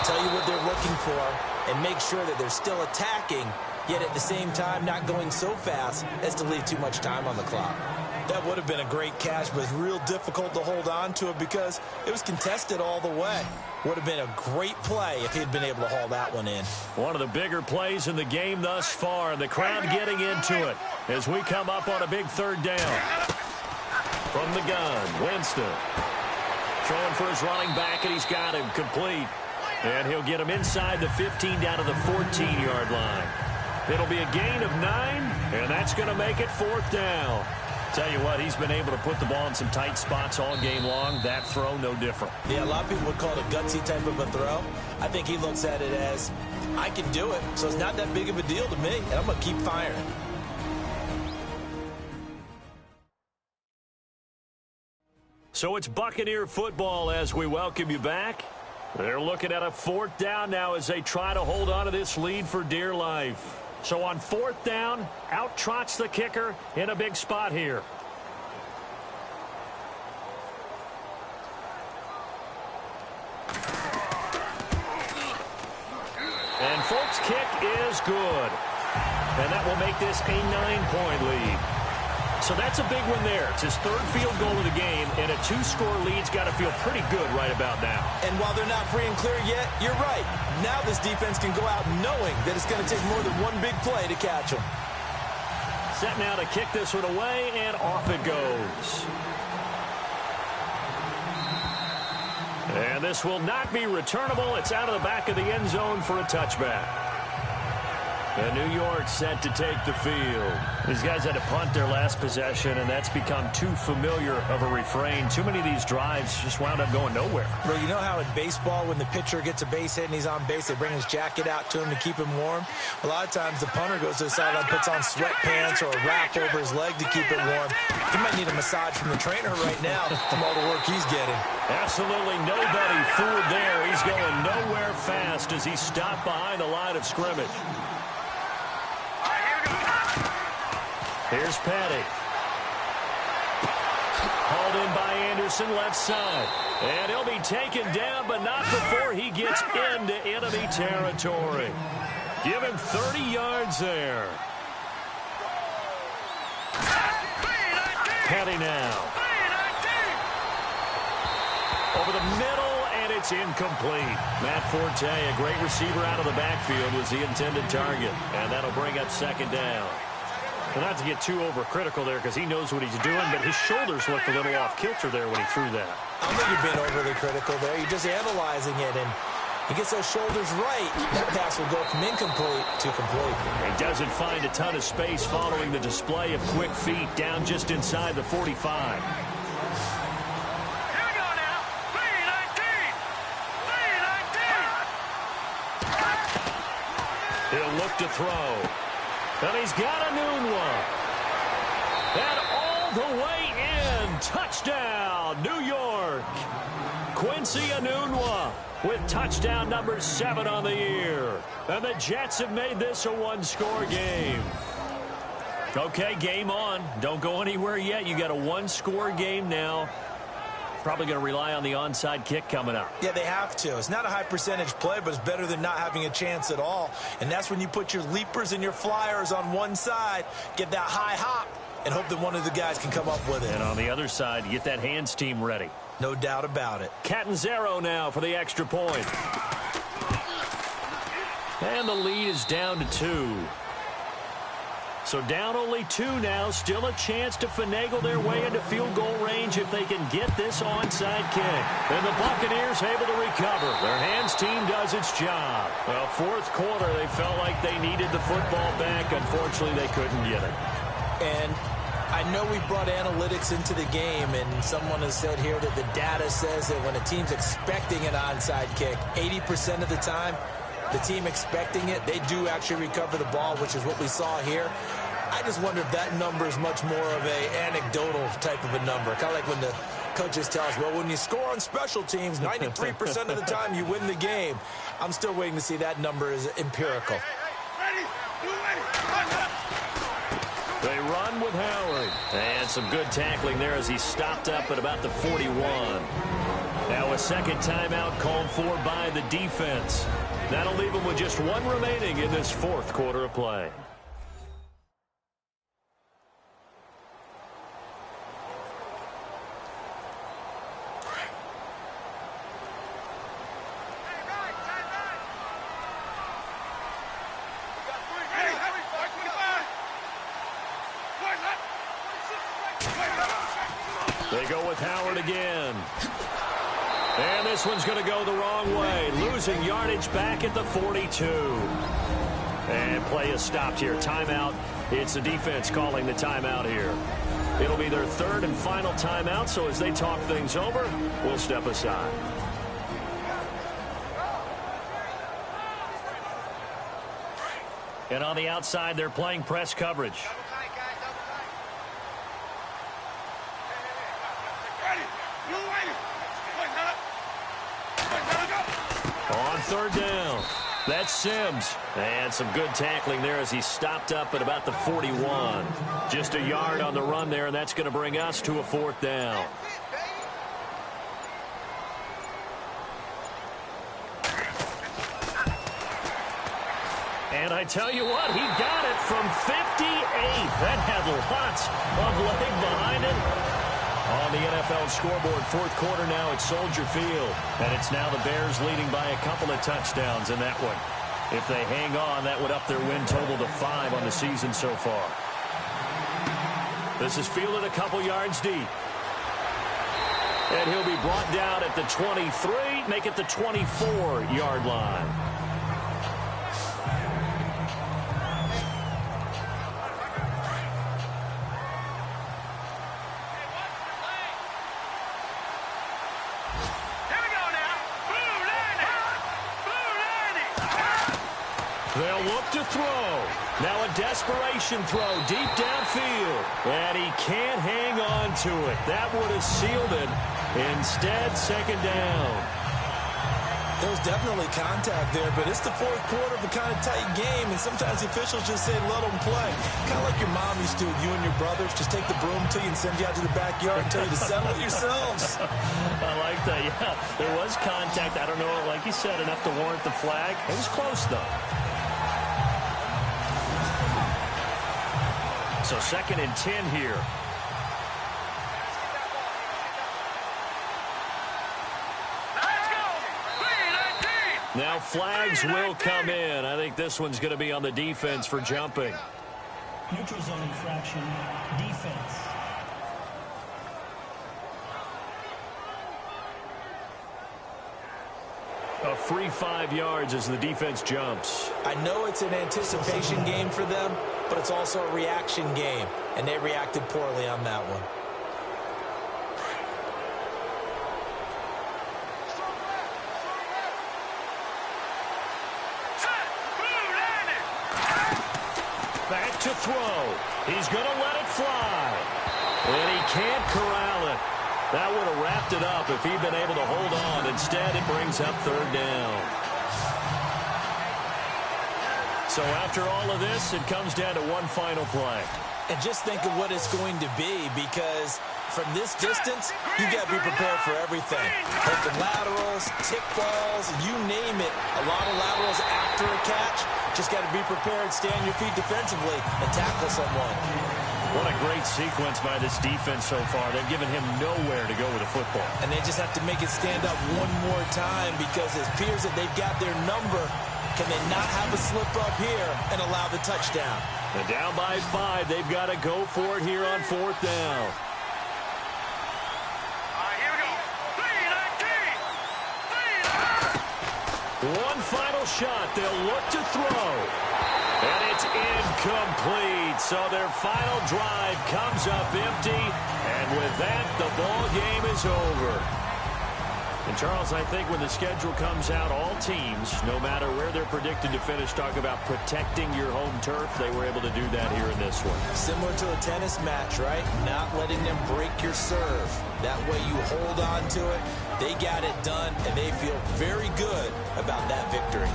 tell you what they're looking for, and make sure that they're still attacking, yet at the same time not going so fast as to leave too much time on the clock. That would have been a great catch, but it's real difficult to hold on to it because it was contested all the way. Would have been a great play if he'd been able to haul that one in. One of the bigger plays in the game thus far, and the crowd getting into it as we come up on a big 3rd down. From the gun, Winston. Throwing for his running back, and he's got him complete. And he'll get him inside the 15 down to the 14-yard line. It'll be a gain of 9, and that's going to make it 4th down. Tell you what, he's been able to put the ball in some tight spots all game long. That throw, no different. Yeah, a lot of people would call it a gutsy type of a throw. I think he looks at it as, I can do it, so it's not that big of a deal to me, and I'm going to keep firing. So it's Buccaneer football as we welcome you back. They're looking at a 4th down now as they try to hold on to this lead for dear life. So on 4th down, out trots the kicker in a big spot here. And Folk's kick is good. And that will make this a 9-point lead. So that's a big one there. It's his 3rd field goal of the game, and a 2-score lead's got to feel pretty good right about now. And while they're not free and clear yet, you're right. Now this defense can go out knowing that it's going to take more than one big play to catch them. Set now to kick this one away, and off it goes. And this will not be returnable. It's out of the back of the end zone for a touchback. And New York set to take the field. These guys had to punt their last possession, and that's become too familiar of a refrain. Too many of these drives just wound up going nowhere. Well, you know how in baseball, when the pitcher gets a base hit and he's on base, they bring his jacket out to him to keep him warm? A lot of times the punter goes to the sideline, puts on sweatpants or a wrap over his leg to keep it warm. He might need a massage from the trainer right now from all the work he's getting. Absolutely nobody fooled there. He's going nowhere fast as he stopped behind the line of scrimmage. Here's Petty. Hauled in by Anderson, left side. And he'll be taken down, but not before he gets into enemy territory. Give him 30 yards there. Petty now. Over the middle, and it's incomplete. Matt Forte, a great receiver out of the backfield, was the intended target. And that'll bring up 2nd down. Well, not to get too overcritical there because he knows what he's doing, but his shoulders looked a little off kilter there when he threw that. I don't think you're being overly critical there. You're just analyzing it, and he gets those shoulders right. That pass will go from incomplete to complete. He doesn't find a ton of space following the display of quick feet down just inside the 45. He'll look to throw. And he's got a new one. And all the way in. Touchdown, New York. Quincy Enunwa with touchdown number 7 on the year. And the Jets have made this a 1-score game. Okay, game on. Don't go anywhere yet. You got a one-score game now. Probably going to rely on the onside kick coming up. Yeah, they have to. It's not a high percentage play, but it's better than not having a chance at all. And that's when you put your leapers and your flyers on one side, get that high hop, and hope that one of the guys can come up with it. And on the other side, get that hands team ready. No doubt about it. Catanzaro now for the extra point. And the lead is down to 2. So down only 2 now. Still a chance to finagle their way into field goal range if they can get this onside kick. And the Buccaneers able to recover. Their hands team does its job. Well, fourth quarter, they felt like they needed the football back. Unfortunately, they couldn't get it. And I know we brought analytics into the game, and someone has said here that the data says that when a team's expecting an onside kick, 80% of the time, the team expecting it, they do actually recover the ball, which is what we saw here. I just wonder if that number is much more of a anecdotal type of a number. Kind of like when the coaches tell us, well, when you score on special teams, 93% of the time you win the game. I'm still waiting to see that number is empirical. They run with Howard. And some good tackling there as he stopped up at about the 41. Now a second timeout called for by the defense. That'll leave them with just 1 remaining in this fourth quarter of play. They go with Howard again. And this one's going to go the wrong way. Losing yardage back at the 42. And play is stopped here. Timeout. It's the defense calling the timeout here. It'll be their third and final timeout, so as they talk things over, we'll step aside. And on the outside, they're playing press coverage. On third down, that's Sims. And some good tackling there as he stopped up at about the 41. Just a yard on the run there, and that's going to bring us to a fourth down. And I tell you what, he got it from 58. That had lots of leg behind it. On the NFL scoreboard, fourth quarter now at Soldier Field. And it's now the Bears leading by a couple of touchdowns in that one. If they hang on, that would up their win total to 5 on the season so far. This is fielded a couple yards deep. And he'll be brought down at the 23, make it the 24-yard line. They'll look to throw. Now a desperation throw deep downfield. And he can't hang on to it. That would have sealed it. Instead, second down. There's definitely contact there, but it's the fourth quarter of a kind of tight game, and sometimes the officials just say let them play. Kind of like your mom used to, you and your brothers, just take the broom to you and send you out to the backyard and tell you to settle it yourselves. I like that, yeah. There was contact. I don't know, like you said, enough to warrant the flag. It was close, though. So second and 10 here. Now flags will come in. I think this one's going to be on the defense for jumping. Neutral zone infraction, defense. A free 5 yards as the defense jumps. I know it's an anticipation game for them, but it's also a reaction game, and they reacted poorly on that one. Back to throw. He's going to let it fly. And he can't corral it. That would have wrapped it up if he'd been able to hold on. Instead, it brings up third down. So after all of this, it comes down to one final play. And just think of what it's going to be, because from this distance, you got to be prepared for everything. Open laterals, tip balls, you name it. A lot of laterals after a catch. Just got to be prepared, stay on your feet defensively, and tackle someone. What a great sequence by this defense so far. They've given him nowhere to go with the football. And they just have to make it stand up one more time, because it appears that they've got their number. Can they not have a slip up here and allow the touchdown? And down by 5, they've got to go for it here on 4th down. Here we go. 3-19. One final shot. They'll look to throw. And it's incomplete. So their final drive comes up empty. And with that, the ball game is over. And, Charles, I think when the schedule comes out, all teams, no matter where they're predicted to finish, talk about protecting your home turf. They were able to do that here in this one. Similar to a tennis match, right? Not letting them break your serve. That way you hold on to it. They got it done, and they feel very good about that victory.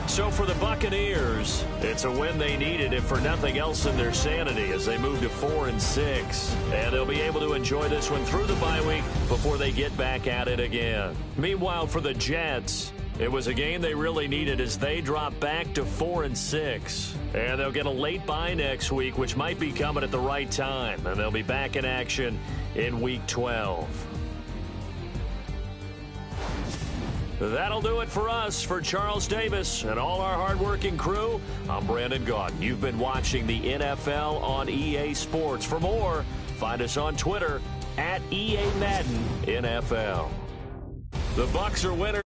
So for the Buccaneers, it's a win they needed, if for nothing else than their sanity, as they move to 4-6. And they'll be able to enjoy this one through the bye week before they get back at it again. Meanwhile, for the Jets, it was a game they really needed as they drop back to 4-6. And they'll get a late bye next week, which might be coming at the right time. And they'll be back in action in Week 12. That'll do it for us. For Charles Davis and all our hardworking crew, I'm Brandon Gaudin. You've been watching the NFL on EA Sports. For more, find us on Twitter @EA Madden NFL. The Bucs are winners.